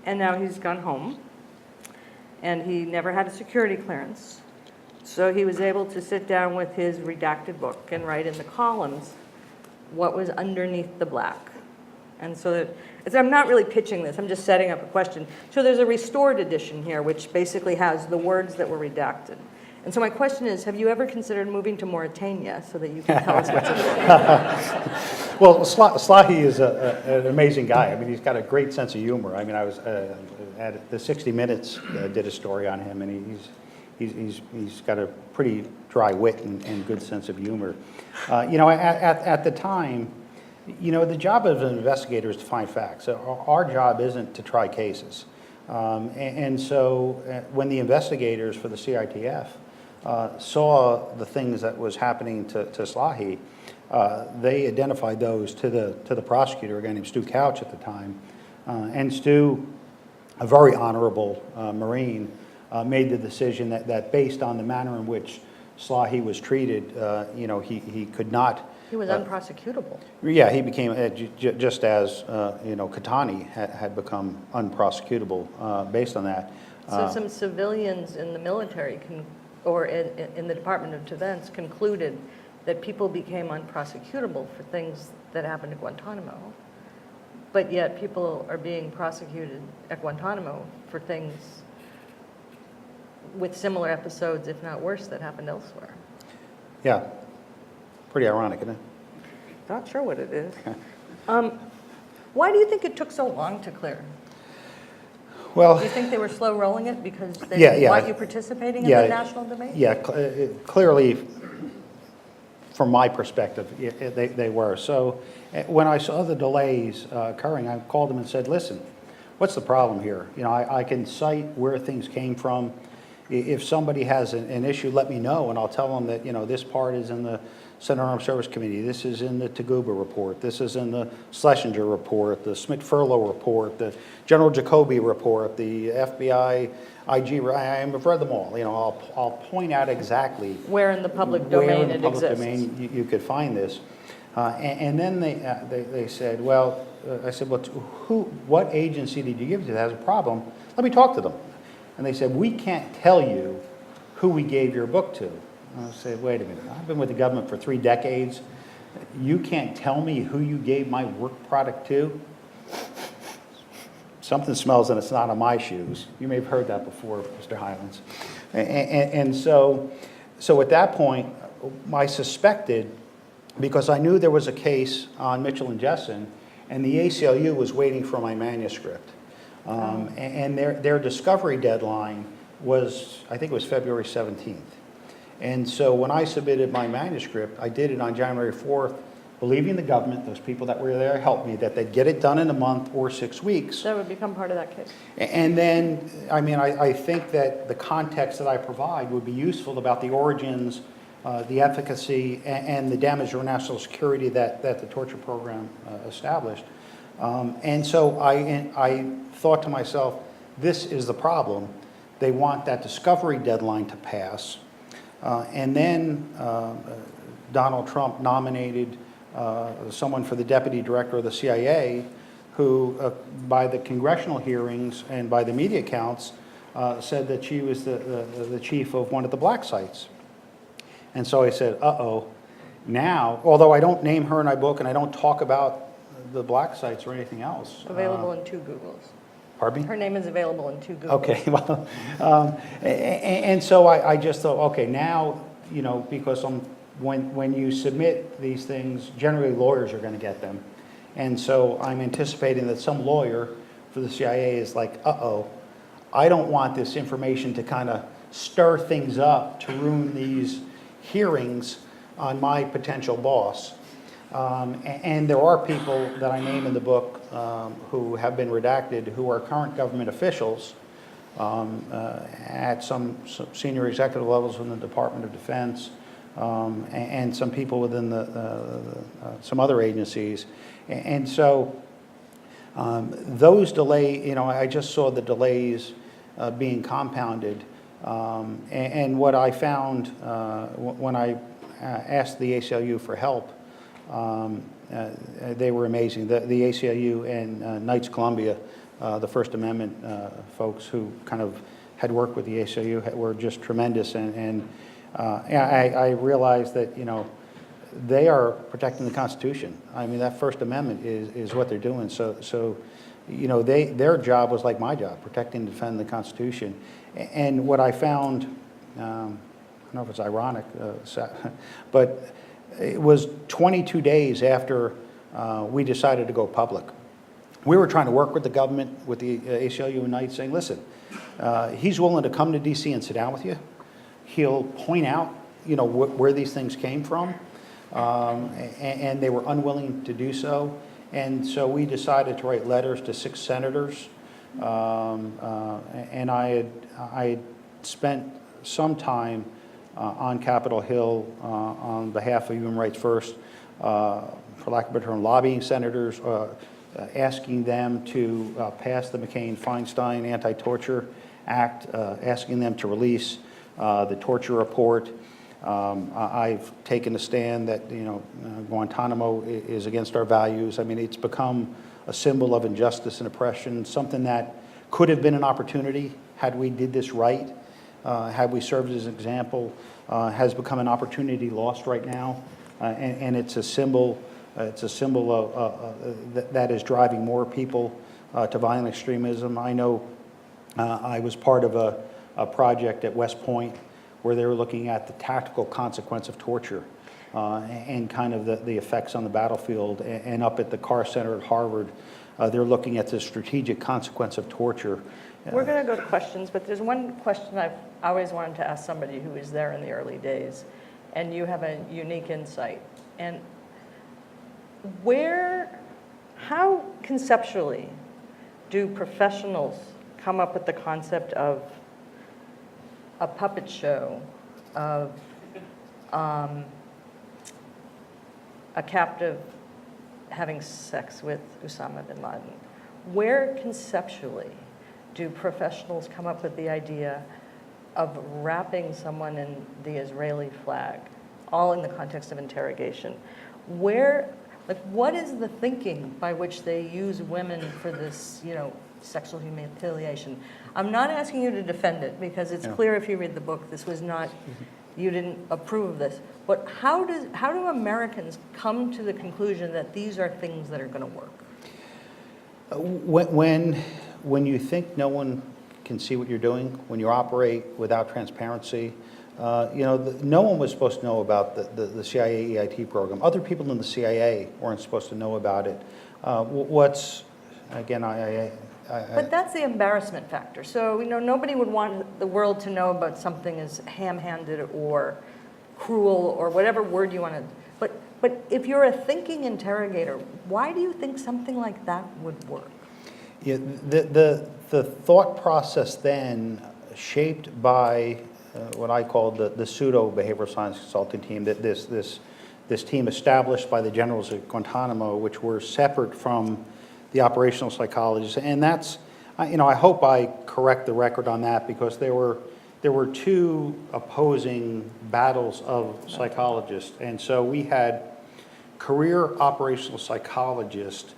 And now he's gone home, and he never had a security clearance. So he was able to sit down with his redacted book and write in the columns what was underneath the black. And so I'm not really pitching this, I'm just setting up a question. So there's a restored edition here, which basically has the words that were redacted. And so my question is, have you ever considered moving to Mauritania so that you can tell us what's in there? Well, Slahi is an amazing guy. I mean, he's got a great sense of humor. I mean, I was at the 60 Minutes did a story on him, and he's got a pretty dry wit and good sense of humor. At the time, the job of an investigator is to find facts. Our job isn't to try cases. And so when the investigators for the CITF saw the things that was happening to Slahi, they identified those to the prosecutor, a guy named Stu Couch at the time. And Stu, a very honorable Marine, made the decision that based on the manner in which Slahi was treated, he could not. He was unprosecutable. Yeah, he became, just as, Katani had become unprosecutable based on that. So some civilians in the military or in the Department of Defense concluded that people became unprosecutable for things that happened at Guantanamo, but yet people are being prosecuted at Guantanamo for things with similar episodes, if not worse, that happened elsewhere. Yeah, pretty ironic, isn't it? Not sure what it is. Why do you think it took so long to clear? Well, Do you think they were slow rolling it because they Yeah, didn't yeah. want you participating in Yeah. the national debate? yeah, clearly, from my perspective, they were. So when I saw the delays occurring, I called them and said, listen, what's the problem here? You know, I can cite where things came from. If somebody has an issue, let me know, and I'll tell them that, you know, this part is in the Senate Armed Service Committee, this is in the Taguba report, this is in the Schlesinger report, the Schmidt-Furlow report, the General Jacoby report, the FBI IG, I've read them all. You know, I'll point out exactly Where in the public where domain in it the public exists? domain you could find this. And then they said, well, I said, well, what agency did you give it to that has a problem? Let me talk to them. And they said, we can't tell you who we gave your book to. And I said, wait a minute, I've been with the government for 3 decades. You can't tell me who you gave my work product to? Something smells and it's not on my shoes. You may have heard that before, Mr. Highlands. And so at that point, I suspected, because I knew there was a case on Mitchell and Jessen, and the ACLU was waiting for my manuscript. And their discovery deadline was, I think it was February 17th. And so when I submitted my manuscript, I did it on January 4th, believing the government, those people that were there helped me, that they'd get it done in a month or 6 weeks. That would become part of that case. And then, I mean, I think that the context that I provide would be useful about the origins, the efficacy, and the damage to our national security that the torture program established. And so I thought to myself, this is the problem. They want that discovery deadline to pass. And then Donald Trump nominated someone for the deputy director of the CIA who, by the congressional hearings and by the media accounts, said that she was the chief of one of the black sites. And so I said, uh-oh, now, although I don't name her in my book and I don't talk about the black sites or anything else. Available in 2 Googles. Pardon me? Her name is available in 2 Googles. Okay, well, and so I just thought, okay, now, you know, because when you submit these things, generally lawyers are going to get them. And so I'm anticipating that some lawyer for the CIA is like, uh-oh, I don't want this information to kind of stir things up to ruin these hearings on my potential boss. And there are people that I name in the book who have been redacted who are current government officials at some senior executive levels within the Department of Defense and some people within some other agencies. And so those delays, you know, I just saw the delays being compounded. And what I found when I asked the ACLU for help, they were amazing. The ACLU and Knights Columbia, the First Amendment folks who kind of had worked with the ACLU were just tremendous. And I realized that, you know, they are protecting the Constitution. I mean, that First Amendment is what they're doing. So you know, their job was like my job, protecting and defending the Constitution. And what I found, I don't know if it's ironic, but it was 22 days after we decided to go public. We were trying to work with the government, with the ACLU and Knights, saying, listen, he's willing to come to DC and sit down with you. He'll point out, you know, where these things came from, and they were unwilling to do so. And so we decided to write letters to 6 senators, and I had spent some time on Capitol Hill on behalf of Human Rights First, for lack of a better term, lobbying senators, asking them to pass the McCain-Feinstein Anti-Torture Act, asking them to release the torture report. I've taken a stand that, you know, Guantanamo is against our values. I mean, it's become a symbol of injustice and oppression, something that could have been an opportunity had we did this right, had we served as an example, has become an opportunity lost right now, and it's a symbol. It's a symbol of that is driving more people to violent extremism. I know I was part of a project at West Point where they were looking at the tactical consequence of torture and kind of the effects on the battlefield. And up at the Carr Center at Harvard, they're looking at the strategic consequence of torture. We're going to go to questions, but there's one question I've always wanted to ask somebody who was there in the early days, and you have a unique insight. And how conceptually do professionals come up with the concept of a puppet show, of a captive having sex with Osama bin Laden? Where conceptually do professionals come up with the idea of wrapping someone in the Israeli flag, all in the context of interrogation? What is the thinking by which they use women for this, sexual humiliation? I'm not asking you to defend it, because it's clear if you read the book, this was not, you didn't approve of this. But how do Americans come to the conclusion that these are things that are going to work? When you think no one can see what you're doing, when you operate without transparency, no one was supposed to know about the CIA EIT program. Other people in the CIA weren't supposed to know about it. But that's the embarrassment factor. So, nobody would want the world to know about something as ham-handed or cruel or whatever word you want to. But if you're a thinking interrogator, why do you think something like that would work? Yeah, the thought process then, shaped by what I call the pseudo behavioral science consulting team, that this team established by the generals at Guantanamo, which were separate from the operational psychologists, and that's, I hope I correct the record on that, because there were two opposing battles of psychologists, and so we had career operational psychologists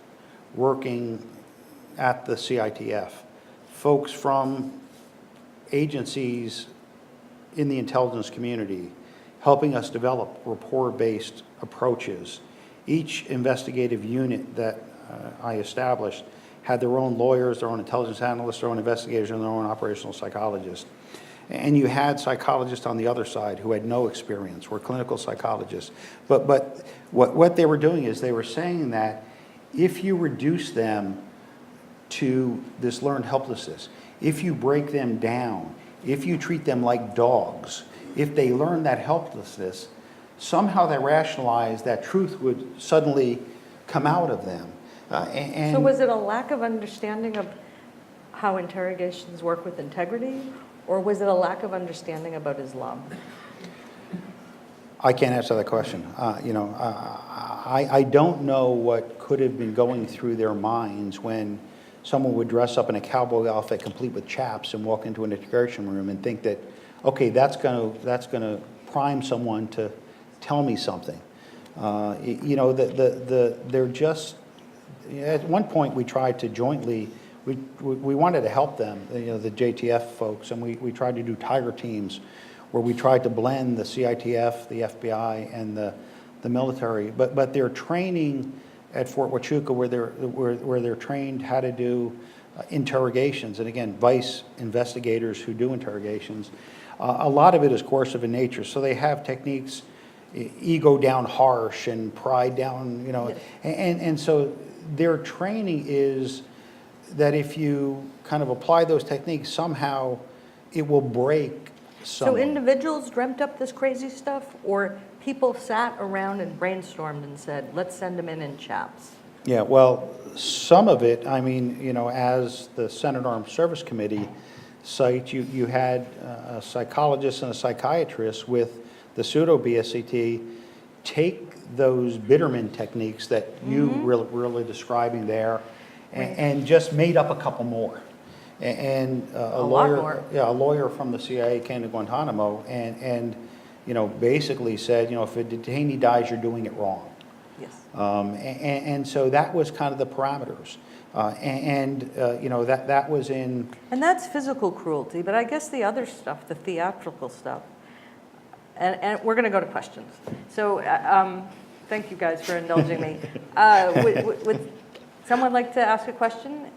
working at the CITF, folks from agencies in the intelligence community helping us develop rapport-based approaches. Each investigative unit that I established had their own lawyers, their own intelligence analysts, their own investigators, and their own operational psychologists. And you had psychologists on the other side who had no experience, were clinical psychologists. But what they were doing is they were saying that if you reduce them to this learned helplessness, if you break them down, if you treat them like dogs, if they learn that helplessness, somehow they rationalize that truth would suddenly come out of them. So was it a lack of understanding of how interrogations work with integrity, or was it a lack of understanding about Islam? I can't answer that question. I don't know what could have been going through their minds when someone would dress up in a cowboy outfit complete with chaps and walk into an interrogation room and think that, okay, that's going to prime someone to tell me something. They're just, at one point we tried to jointly, we wanted to help them, the JTF folks, and we tried to do tiger teams where we tried to blend the CITF, the FBI, and the military. But their training at Fort Huachuca, where they're trained how to do interrogations, and again, vice investigators who do interrogations, a lot of it is coercive in nature. So they have techniques, ego down harsh and pride down, Yes. and so their training is that if you kind of apply those techniques, somehow it will break someone. So individuals dreamt up this crazy stuff, or people sat around and brainstormed and said, let's send them in chaps? Yeah, well, some of it, as the Senate Armed Service Committee site, you had a psychologist and a psychiatrist with the pseudo-BSCT take those Bitterman techniques that you really describing there, and just made up a couple more. And a lot lawyer, more. a lawyer from the CIA came to Guantanamo and basically said, if a detainee dies, you're doing it wrong. Yes. And so that was kind of the parameters. That was in... And that's physical cruelty, but I guess the other stuff, the theatrical stuff, and we're going to go to questions. So thank you guys for indulging me. Would someone like to ask a question?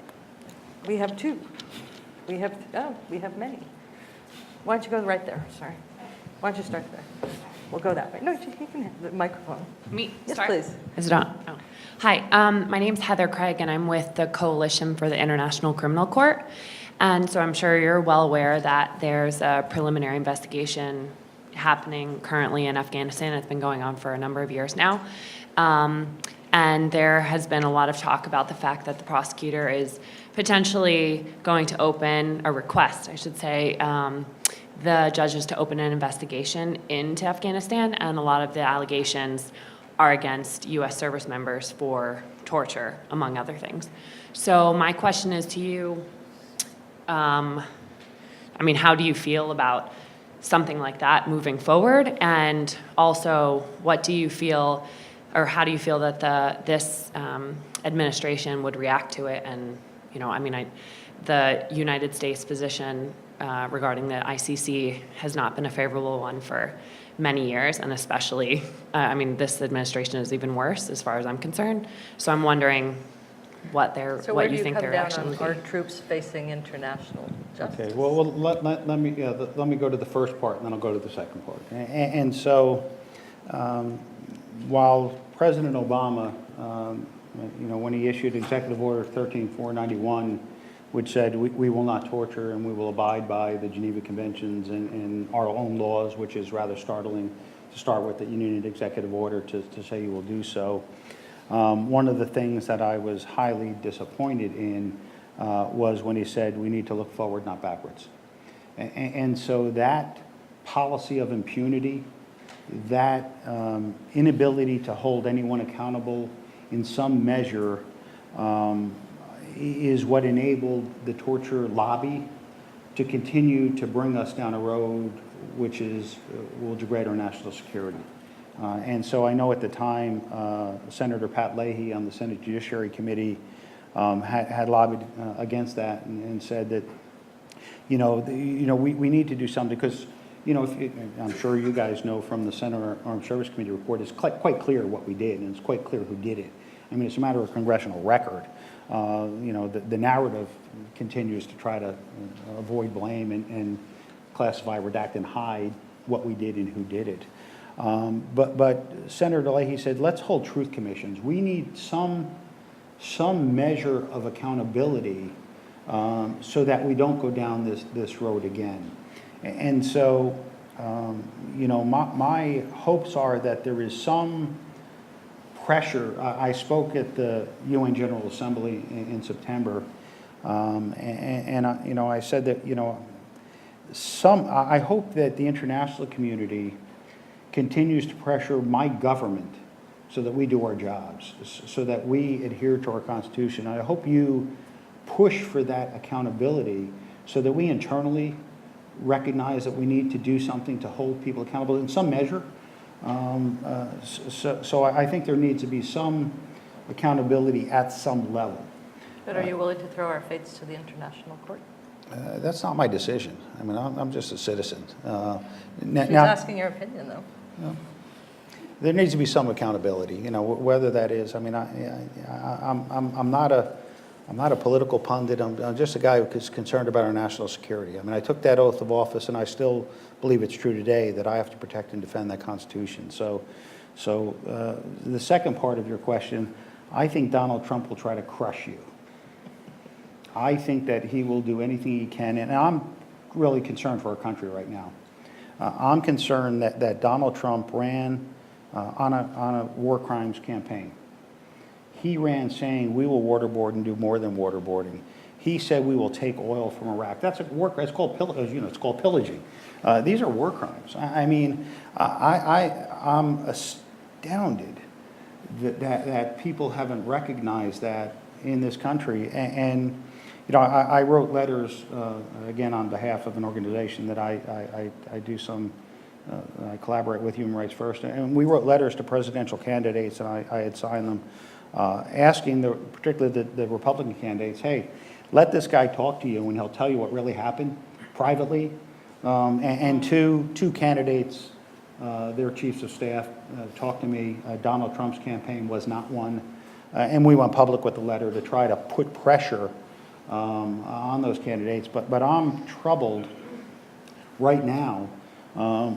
We have two. We have many. Why don't you go right there? Sorry. Why don't you start there? We'll go that way. No, you can have the microphone. Me? Yes, Start? please. Is it on? Oh. Hi, my name's Heather Craig, and I'm with the Coalition for the International Criminal Court. And so I'm sure you're well aware that there's a preliminary investigation happening currently in Afghanistan. It's been going on for a number of years now. And there has been a lot of talk about the fact that the prosecutor is potentially going to open a request, I should say, the judges to open an investigation into Afghanistan, and a lot of the allegations are against U.S. service members for torture, among other things. So my question is to you, how do you feel about something like that moving forward? And also, what do you feel, or how do you feel that this administration would react to it? And, the United States position regarding the ICC has not been a favorable one for many years, and especially, this administration is even worse as far as I'm concerned. So I'm wondering what you think their reaction would be. So where do you come down on our troops facing international justice? Okay, well, let me go to the first part, and then I'll go to the second part. And so, while President Obama, when he issued Executive Order 13491, which said we will not torture and we will abide by the Geneva Conventions and our own laws, which is rather startling to start with, that you need an executive order to say you will do so. One of the things that I was highly disappointed in was when he said we need to look forward, not backwards. And so that policy of impunity, that inability to hold anyone accountable in some measure, is what enabled the torture lobby to continue to bring us down a road which will degrade our national security. And so I know at the time, Senator Pat Leahy on the Senate Judiciary Committee had lobbied against that and said that, we need to do something because, I'm sure you guys know from the Senate Armed Service Committee report, it's quite clear what we did, and it's quite clear who did it. It's a matter of congressional record. The narrative continues to try to avoid blame and classify, redact, and hide what we did and who did it. But Senator Leahy said, let's hold truth commissions. We need some measure of accountability so that we don't go down this road again. And so, my hopes are that there is some pressure. I spoke at the UN General Assembly in September, and I said that, I hope that the international community continues to pressure my government so that we do our jobs, so that we adhere to our Constitution. I hope you push for that accountability so that we internally recognize that we need to do something to hold people accountable in some measure. So I think there needs to be some accountability at some level. But are you willing to throw our fates to the international court? That's not my decision. I'm just a citizen. She's asking your opinion, though. There needs to be some accountability. Whether that is. I'm not a political pundit. I'm just a guy who's concerned about our national security. I took that oath of office, and I still believe it's true today that I have to protect and defend that Constitution. So the second part of your question, I think Donald Trump will try to crush you. I think that he will do anything he can, and I'm really concerned for our country right now. I'm concerned that Donald Trump ran on a war crimes campaign. He ran saying we will waterboard and do more than waterboarding. He said we will take oil from Iraq. That's a war crime. It's called it's called pillaging. These are war crimes. I'm astounded that people haven't recognized that in this country. And I wrote letters again on behalf of an organization that I do some. I collaborate with Human Rights First, and we wrote letters to presidential candidates, and I had signed them, asking particularly the Republican candidates, hey, let this guy talk to you, and he'll tell you what really happened privately. And two candidates, their chiefs of staff, talked to me. Donald Trump's campaign was not one, and we went public with the letter to try to put pressure on those candidates. But I'm troubled right now.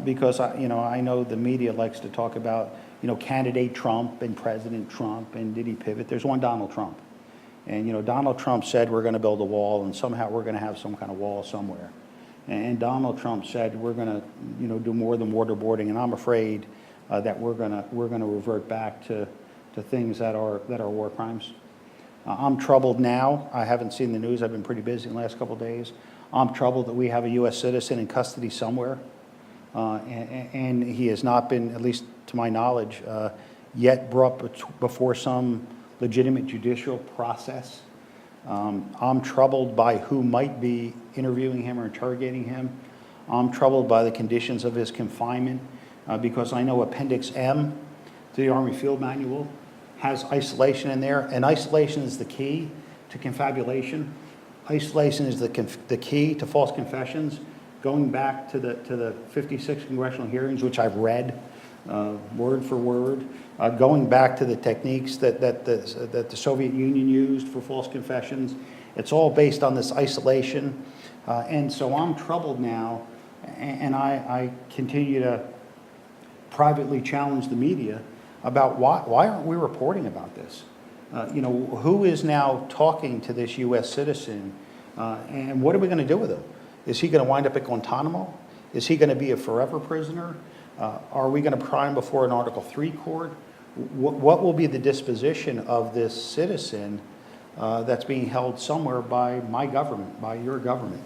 Because I know the media likes to talk about candidate Trump and President Trump and did he pivot? There's one Donald Trump, And, Donald Trump said we're going to build a wall, and somehow we're going to have some kind of wall somewhere. And Donald Trump said we're going to, do more than waterboarding, and I'm afraid that we're going to revert back to things that are war crimes. I'm troubled now. I haven't seen the news. I've been pretty busy in the last couple of days. I'm troubled that we have a U.S. citizen in custody somewhere, and he has not been, at least to my knowledge, yet brought before some legitimate judicial process. I'm troubled by who might be interviewing him or interrogating him. I'm troubled by the conditions of his confinement because I know Appendix M to the Army Field Manual has isolation in there, and isolation is the key to confabulation. Isolation is the key to false confessions. Going back to the 56 congressional hearings, which I've read word for word, going back to the techniques that the Soviet Union used for false confessions. It's all based on this isolation. And so I'm troubled now, and I continue to privately challenge the media about why aren't we reporting about this? Who is now talking to this U.S. citizen, and what are we going to do with him? Is he going to wind up at Guantanamo? Is he going to be a forever prisoner? Are we going to try him before an Article 3 court? What will be the disposition of this citizen that's being held somewhere by my government, by your government?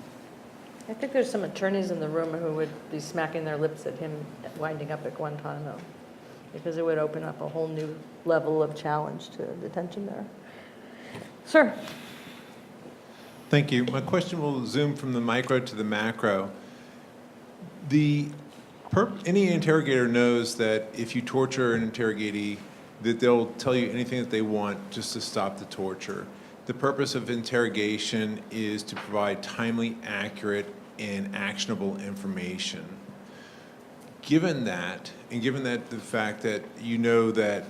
I think there's some attorneys in the room who would be smacking their lips at him winding up at Guantanamo, because it would open up a whole new level of challenge to detention there. Sir. Thank you. My question will zoom from the micro to the macro. Any interrogator knows that if you torture an interrogatee, that they'll tell you anything that they want just to stop the torture. The purpose of interrogation is to provide timely, accurate, and actionable information. Given that, and given that the fact that you know that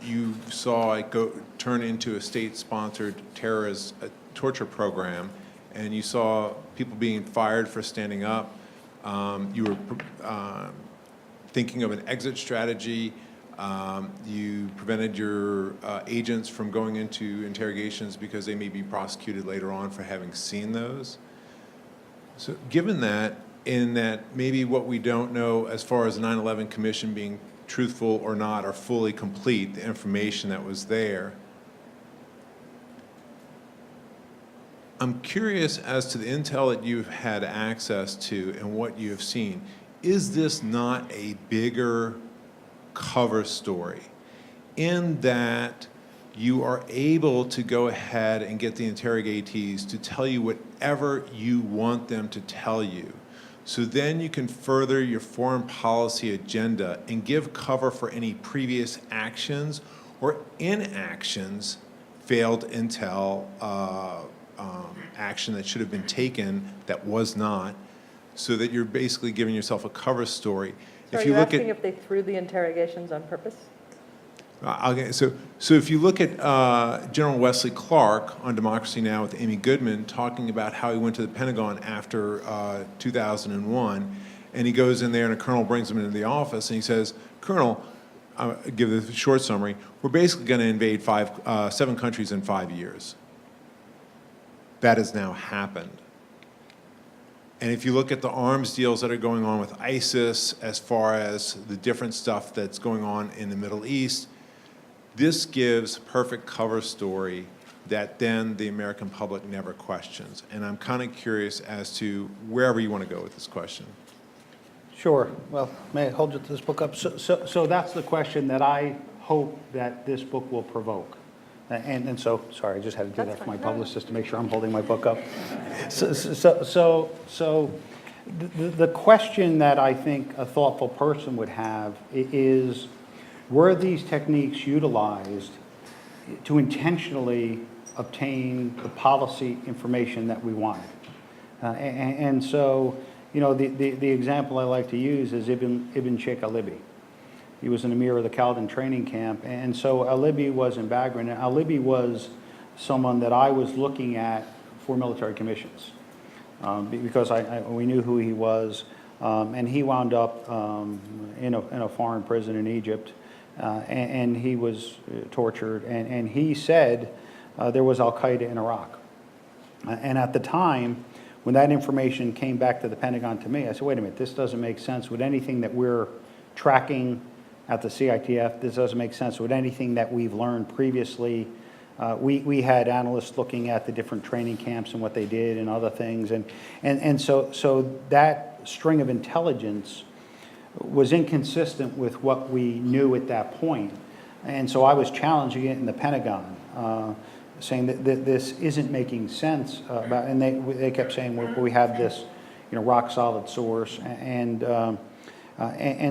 you saw it turn into a state-sponsored terrorist torture program, and you saw people being fired for standing up, you were thinking of an exit strategy, you prevented your agents from going into interrogations because they may be prosecuted later on for having seen those. So given that, in that maybe what we don't know as far as the 9/11 Commission being truthful or not or fully complete, the information that was there, I'm curious as to the intel that you've had access to and what you have seen. Is this not a bigger cover story in that you are able to go ahead and get the interrogatees to tell you whatever you want them to tell you? So then you can further your foreign policy agenda and give cover for any previous actions or inactions, failed intel action that should have been taken that was not, so that you're basically giving yourself a cover story. So you're asking if they threw the interrogations on purpose? Okay, so if you look at General Wesley Clark on Democracy Now! With Amy Goodman talking about how he went to the Pentagon after 2001, and he goes in there and a colonel brings him into the office and he says, "Colonel, I'll give the short summary, we're basically going to invade 7 countries in 5 years." That has now happened. And if you look at the arms deals that are going on with ISIS, as far as the different stuff that's going on in the Middle East, this gives perfect cover story that then the American public never questions. And I'm kind of curious as to wherever you want to go with this question. Sure. Well, may I hold you to this book up? So that's the question that I hope that this book will provoke. And so, sorry, I just had to do that for my publicist to make sure I'm holding my book up. So the question that I think a thoughtful person would have is, were these techniques utilized to intentionally obtain the policy information that we wanted? And so, the example I like to use is Ibn Sheikh al-Libi. He was an emir of the Khaldan training camp, and so al-Libi was in Bagram, and al-Libi was someone that I was looking at for military commissions because we knew who he was, and he wound up in a foreign prison in Egypt, and he was tortured, and he said there was al-Qaeda in Iraq. And at the time, when that information came back to the Pentagon to me, I said, wait a minute, this doesn't make sense with anything that we're tracking at the CITF. This doesn't make sense with anything that we've learned previously. We had analysts looking at the different training camps and what they did and other things. And so that string of intelligence was inconsistent with what we knew at that point. And so I was challenging it in the Pentagon, saying that this isn't making sense. And they kept saying, well, we have this, rock solid source. And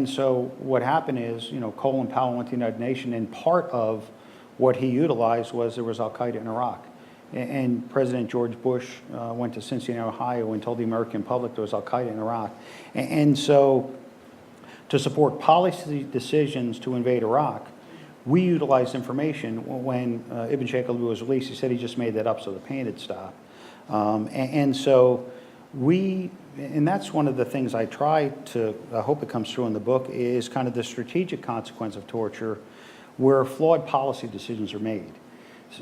so what happened is, Colin Powell went to the United Nations, and part of what he utilized was there was al-Qaeda in Iraq. And President George Bush went to Cincinnati, Ohio, and told the American public there was al-Qaeda in Iraq. And so to support policy decisions to invade Iraq, we utilized information. When Ibn Sheikh al-Lubi was released, he said he just made that up so the pain would stop. And so and that's one of the things I try to, I hope it comes through in the book, is kind of the strategic consequence of torture where flawed policy decisions are made.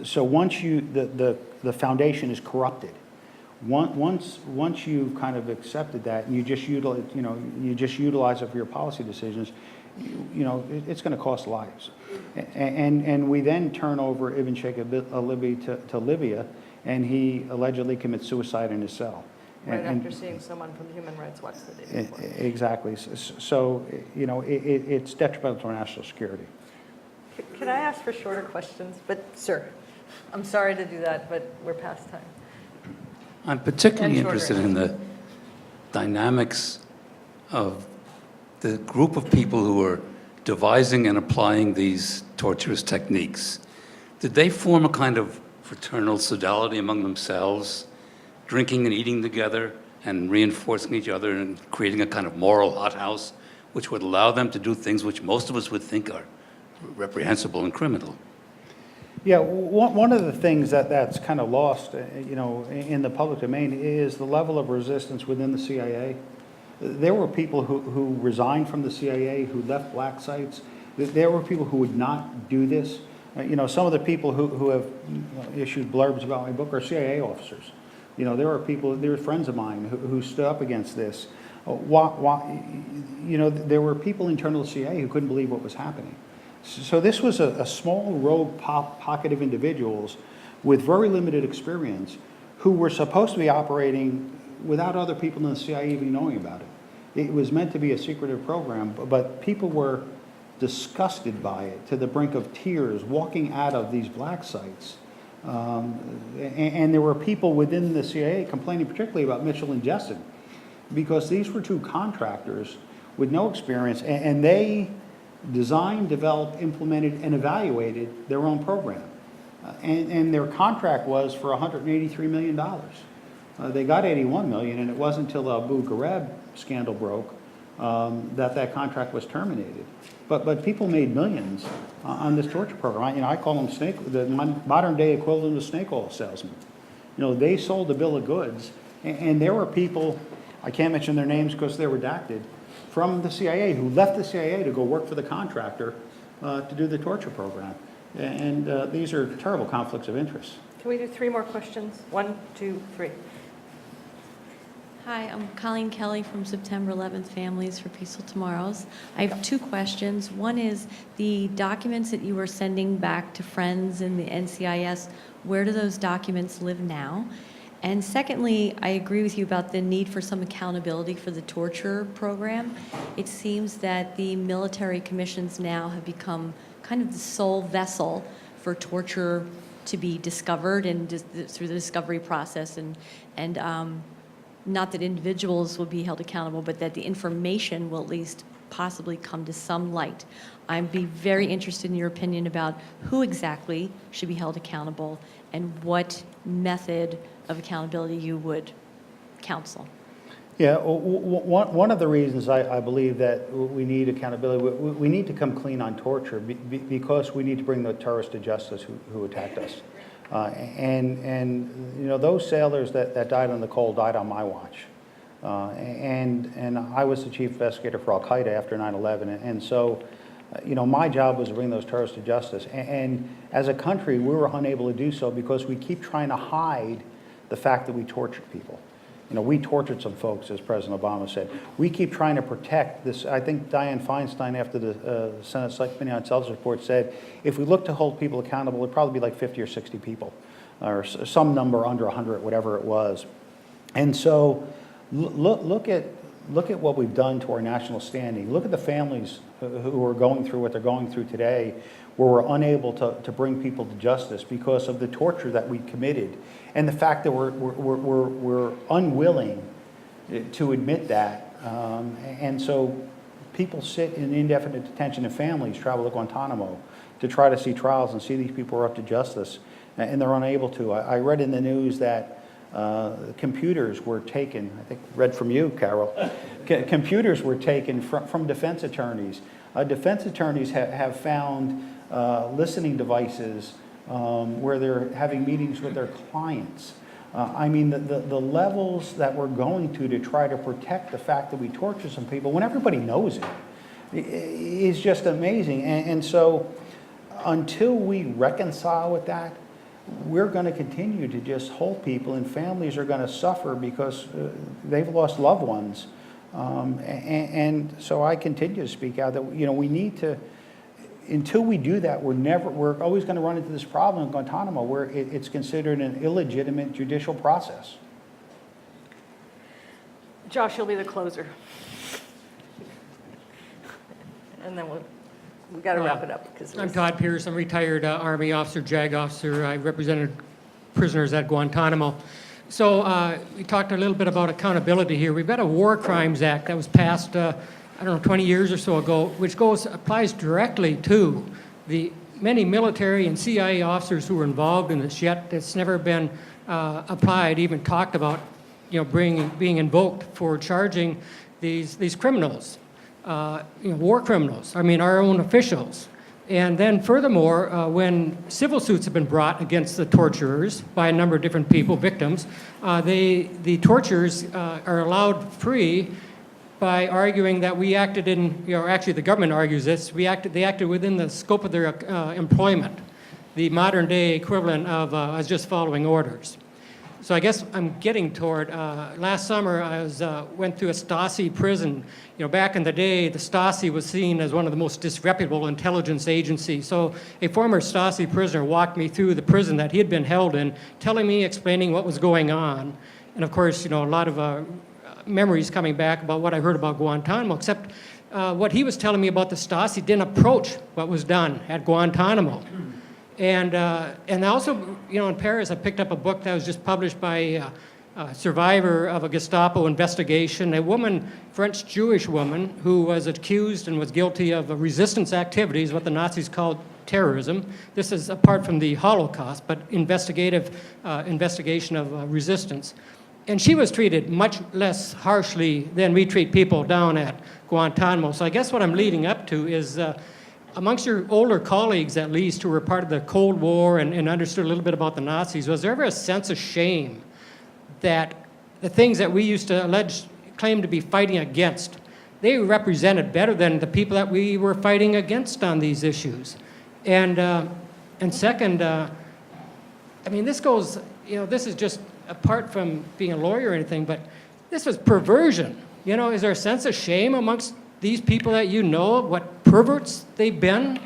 So once the foundation is corrupted, once you've kind of accepted that and you just utilize it for your policy decisions, it's going to cost lives. And we then turn over Ibn Sheikh al-Lubi to Libya, and he allegedly commits suicide in his cell. Right after seeing someone from Human Rights Watch the day before. Exactly. So it's detrimental to our national security. Can I ask for shorter questions? But, sir, I'm sorry to do that, but we're past time. I'm particularly And shorter. interested in the dynamics of the group of people who are devising and applying these torturous techniques. Did they form a kind of fraternal sodality among themselves, drinking and eating together and reinforcing each other and creating a kind of moral hothouse, which would allow them to do things which most of us would think are reprehensible and criminal? Yeah, one of the things that's kind of lost, in the public domain is the level of resistance within the CIA. There were people who resigned from the CIA, who left black sites. There were people who would not do this. Some of the people who have issued blurbs about my book are CIA officers. There are friends of mine who stood up against this. There were people internal to the CIA who couldn't believe what was happening. So this was a small rogue pocket of individuals with very limited experience who were supposed to be operating without other people in the CIA even knowing about it. It was meant to be a secretive program, but people were disgusted by it to the brink of tears, walking out of these black sites. And there were people within the CIA complaining particularly about Mitchell and Jessen, because these were two contractors with no experience, and they designed, developed, implemented, and evaluated their own program. And their contract was for $183 million. They got $81 million, and it wasn't until the Abu Ghraib scandal broke that contract was terminated. But people made millions on this torture program. I call them the modern day equivalent of snake oil salesmen. They sold a bill of goods, and there were people, I can't mention their names because they're redacted, from the CIA who left the CIA to go work for the contractor to do the torture program. And these are terrible conflicts of interest. Can we do 3 more questions? 1, 2, 3. Hi, I'm Colleen Kelly from September 11th Families for Peaceful Tomorrows. I have 2 questions. One is the documents that you were sending back to friends in the NCIS, where do those documents live now? And secondly, I agree with you about the need for some accountability for the torture program. It seems that the military commissions now have become kind of the sole vessel for torture to be discovered and through the discovery process, and not that individuals will be held accountable, but that the information will at least possibly come to some light. I'd be very interested in your opinion about who exactly should be held accountable and what method of accountability you would counsel. Yeah, one of the reasons I believe that we need accountability, we need to come clean on torture because we need to bring the terrorists to justice who attacked us. And those sailors that died on the Cole died on my watch. And I was the chief investigator for al-Qaeda after 9/11. And so My job was to bring those terrorists to justice. And as a country, we were unable to do so because we keep trying to hide the fact that we tortured people. We tortured some folks, as President Obama said. We keep trying to protect this. I think Dianne Feinstein, after the Senate Select Committee on Intelligence report, said, if we look to hold people accountable, it'd probably be like 50 or 60 people, or some number under 100, whatever it was. And so look at what we've done to our national standing. Look at the families who are going through what they're going through today, where we're unable to bring people to justice because of the torture that we committed, and the fact that we're unwilling to admit that. And so people sit in indefinite detention, and families travel to Guantanamo to try to see trials and see these people are up to justice, and they're unable to. I read in the news that computers were taken, I think read from you, Carol, computers were taken from defense attorneys. Defense attorneys have found listening devices where they're having meetings with their clients. I mean, the levels that we're going to try to protect the fact that we torture some people when everybody knows it is just amazing. And so until we reconcile with that, we're going to continue to just hold people, and families are going to suffer because they've lost loved ones. And so I continue to speak out that, we need to, until we do that, we're always going to run into this problem in Guantanamo where it's considered an illegitimate judicial process. Josh, you'll be the closer. And then we got to wrap it up. I'm Todd Pierce. I'm a retired Army officer, JAG officer. I represented prisoners at Guantanamo. So we talked a little bit about accountability here. We've got a War Crimes Act that was passed, 20 years or so ago, which applies directly to the many military and CIA officers who were involved in this, yet it's never been applied, even talked about, being invoked for charging these criminals. War criminals, our own officials. And then furthermore, when civil suits have been brought against the torturers by a number of different people, victims, the torturers are allowed free by arguing that we acted actually the government argues this, they acted within the scope of their employment, the modern day equivalent of as just following orders. So I guess I'm getting toward, last summer I went through a Stasi prison. Back in the day, the Stasi was seen as one of the most disreputable intelligence agencies. So a former Stasi prisoner walked me through the prison that he had been held in, explaining what was going on. And of course, a lot of memories coming back about what I heard about Guantanamo, except what he was telling me about the Stasi didn't approach what was done at Guantanamo. And also, in Paris, I picked up a book that was just published by a survivor of a Gestapo investigation, a woman, French-Jewish woman, who was accused and was guilty of resistance activities, what the Nazis called terrorism. This is apart from the Holocaust, but investigation of resistance. And she was treated much less harshly than we treat people down at Guantanamo. So I guess what I'm leading up to is amongst your older colleagues, at least, who were part of the Cold War and understood a little bit about the Nazis, was there ever a sense of shame that the things that we used to claim to be fighting against, they represented better than the people that we were fighting against on these issues? And second, this goes, this is just apart from being a lawyer or anything, but this was perversion. Is there a sense of shame amongst these people that what perverts they've been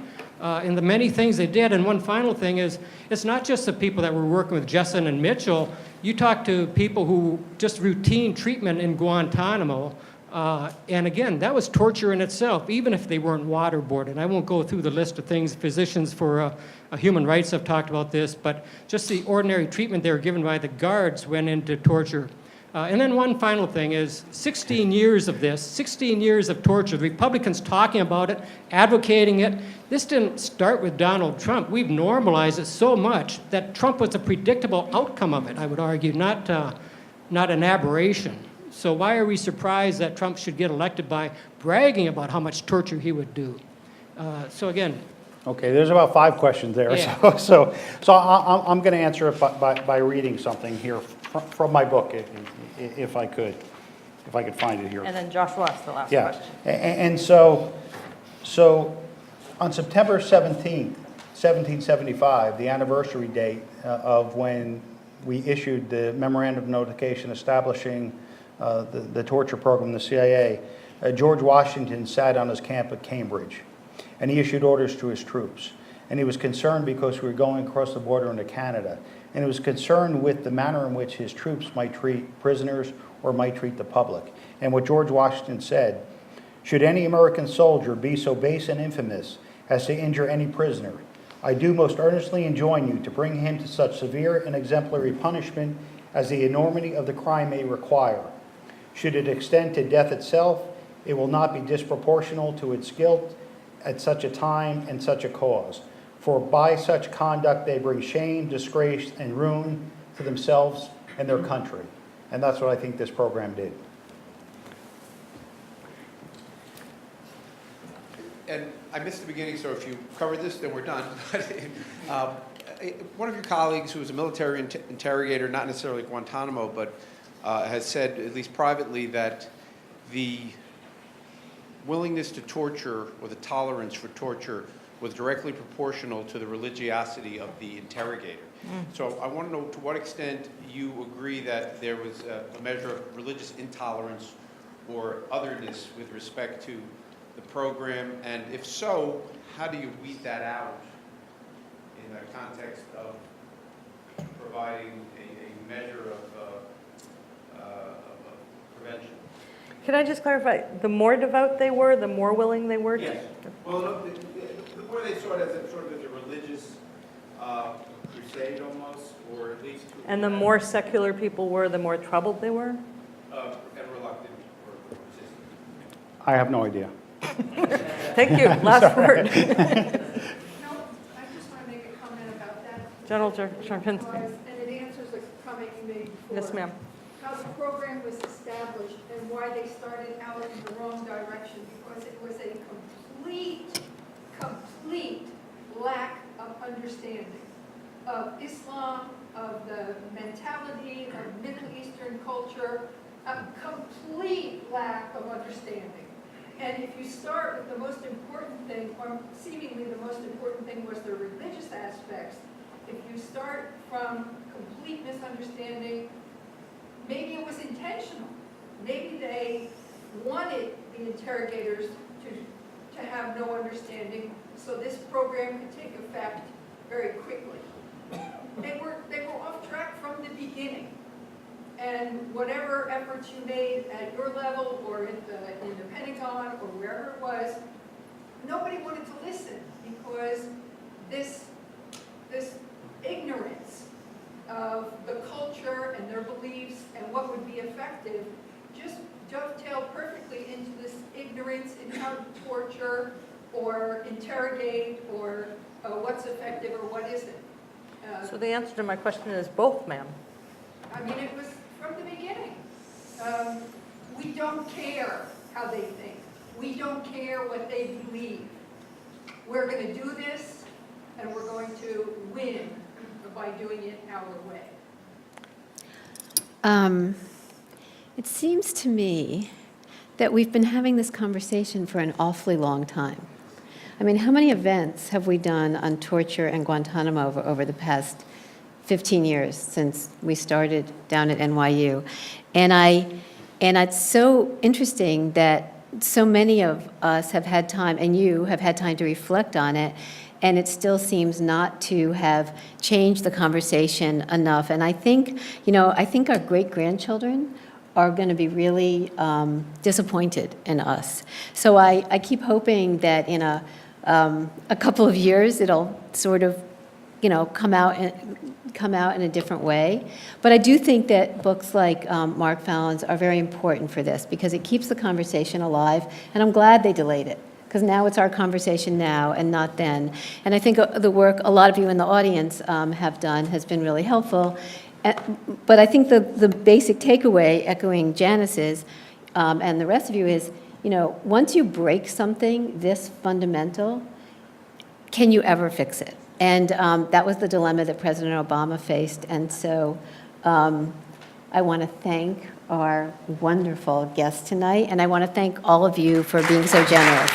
in the many things they did? And one final thing is, it's not just the people that were working with Jessen and Mitchell. You talk to people who just routine treatment in Guantanamo, and again, that was torture in itself, even if they weren't waterboarded. I won't go through the list of things. Physicians for human rights have talked about this, but just the ordinary treatment they were given by the guards went into torture. And then one final thing is 16 years of this, 16 years of torture, the Republicans talking about it, advocating it. This didn't start with Donald Trump. We've normalized it so much that Trump was a predictable outcome of it, I would argue, not an aberration. So why are we surprised that Trump should get elected by bragging about how much torture he would do? So again. Okay, there's about 5 questions there. Yeah. So I'm going to answer it by reading something here from my book, if I could find it here. And then Joshua asked the last Yeah, question. and so On September 17th, 1775, the anniversary date of when we issued the memorandum of notification establishing the torture program, the CIA, George Washington sat on his camp at Cambridge, and he issued orders to his troops. And he was concerned because we were going across the border into Canada, and he was concerned with the manner in which his troops might treat prisoners or might treat the public. And what George Washington said, should any American soldier be so base and infamous as to injure any prisoner, I do most earnestly enjoin you to bring him to such severe and exemplary punishment as the enormity of the crime may require. Should it extend to death itself, it will not be disproportional to its guilt at such a time and such a cause. For by such conduct they bring shame, disgrace, and ruin to themselves and their country. And that's what I think this program did. And I missed the beginning, so if you covered this, then we're done. One of your colleagues who was a military interrogator, not necessarily at Guantanamo, but has said, at least privately, that the willingness to torture or the tolerance for torture was directly proportional to the religiosity of the interrogator. So I want to know to what extent you agree that there was a measure of religious intolerance or otherness with respect to the program, and if so, how do you weed that out in the context of providing a measure of prevention? Can I just clarify, the more devout they were, the more willing they were? Yes. Well, no, the more they saw it as a sort of as a religious crusade almost, or at least... And the more secular people were, the more troubled they were? And reluctant or resistant. I have no idea. Thank you, last word. No, I just want to make a comment about that. General Sharpinski. And it answers a comment you made before. Yes, ma'am. How the program was established and why they started out in the wrong direction, because it was a complete lack of understanding of Islam, of the mentality of Middle Eastern culture, a complete lack of understanding. And if you start with the most important thing, or seemingly the most important thing was the religious aspects, if you start from complete misunderstanding, maybe it was intentional. Maybe they wanted the interrogators to have no understanding, so this program could take effect very quickly. They were off track from the beginning. And whatever efforts you made at your level or in the Pentagon or wherever it was, nobody wanted to listen because this ignorance of the culture and their beliefs and what would be effective just dovetailed perfectly into this ignorance in how to torture or interrogate or what's effective or what isn't. So the answer to my question is both, ma'am. I mean, it was from the beginning. We don't care how they think. We don't care what they believe. We're going to do this, and we're going to win by doing it our way. It seems to me that we've been having this conversation for an awfully long time. I mean, how many events have we done on torture and Guantanamo over the past 15 years since we started down at NYU? And it's so interesting that so many of us have had time, and you have had time to reflect on it, and it still seems not to have changed the conversation enough. And I think, I think our great-grandchildren are going to be really disappointed in us. So I keep hoping that in a couple of years it'll sort of, come out in a different way. But I do think that books like Mark Fallon's are very important for this because it keeps the conversation alive, and I'm glad they delayed it because now it's our conversation now and not then. And I think the work a lot of you in the audience have done has been really helpful. But I think the basic takeaway, echoing Janice's and the rest of you, is, once you break something this fundamental, can you ever fix it? And that was the dilemma that President Obama faced. And so I want to thank our wonderful guests tonight, and I want to thank all of you for being so generous.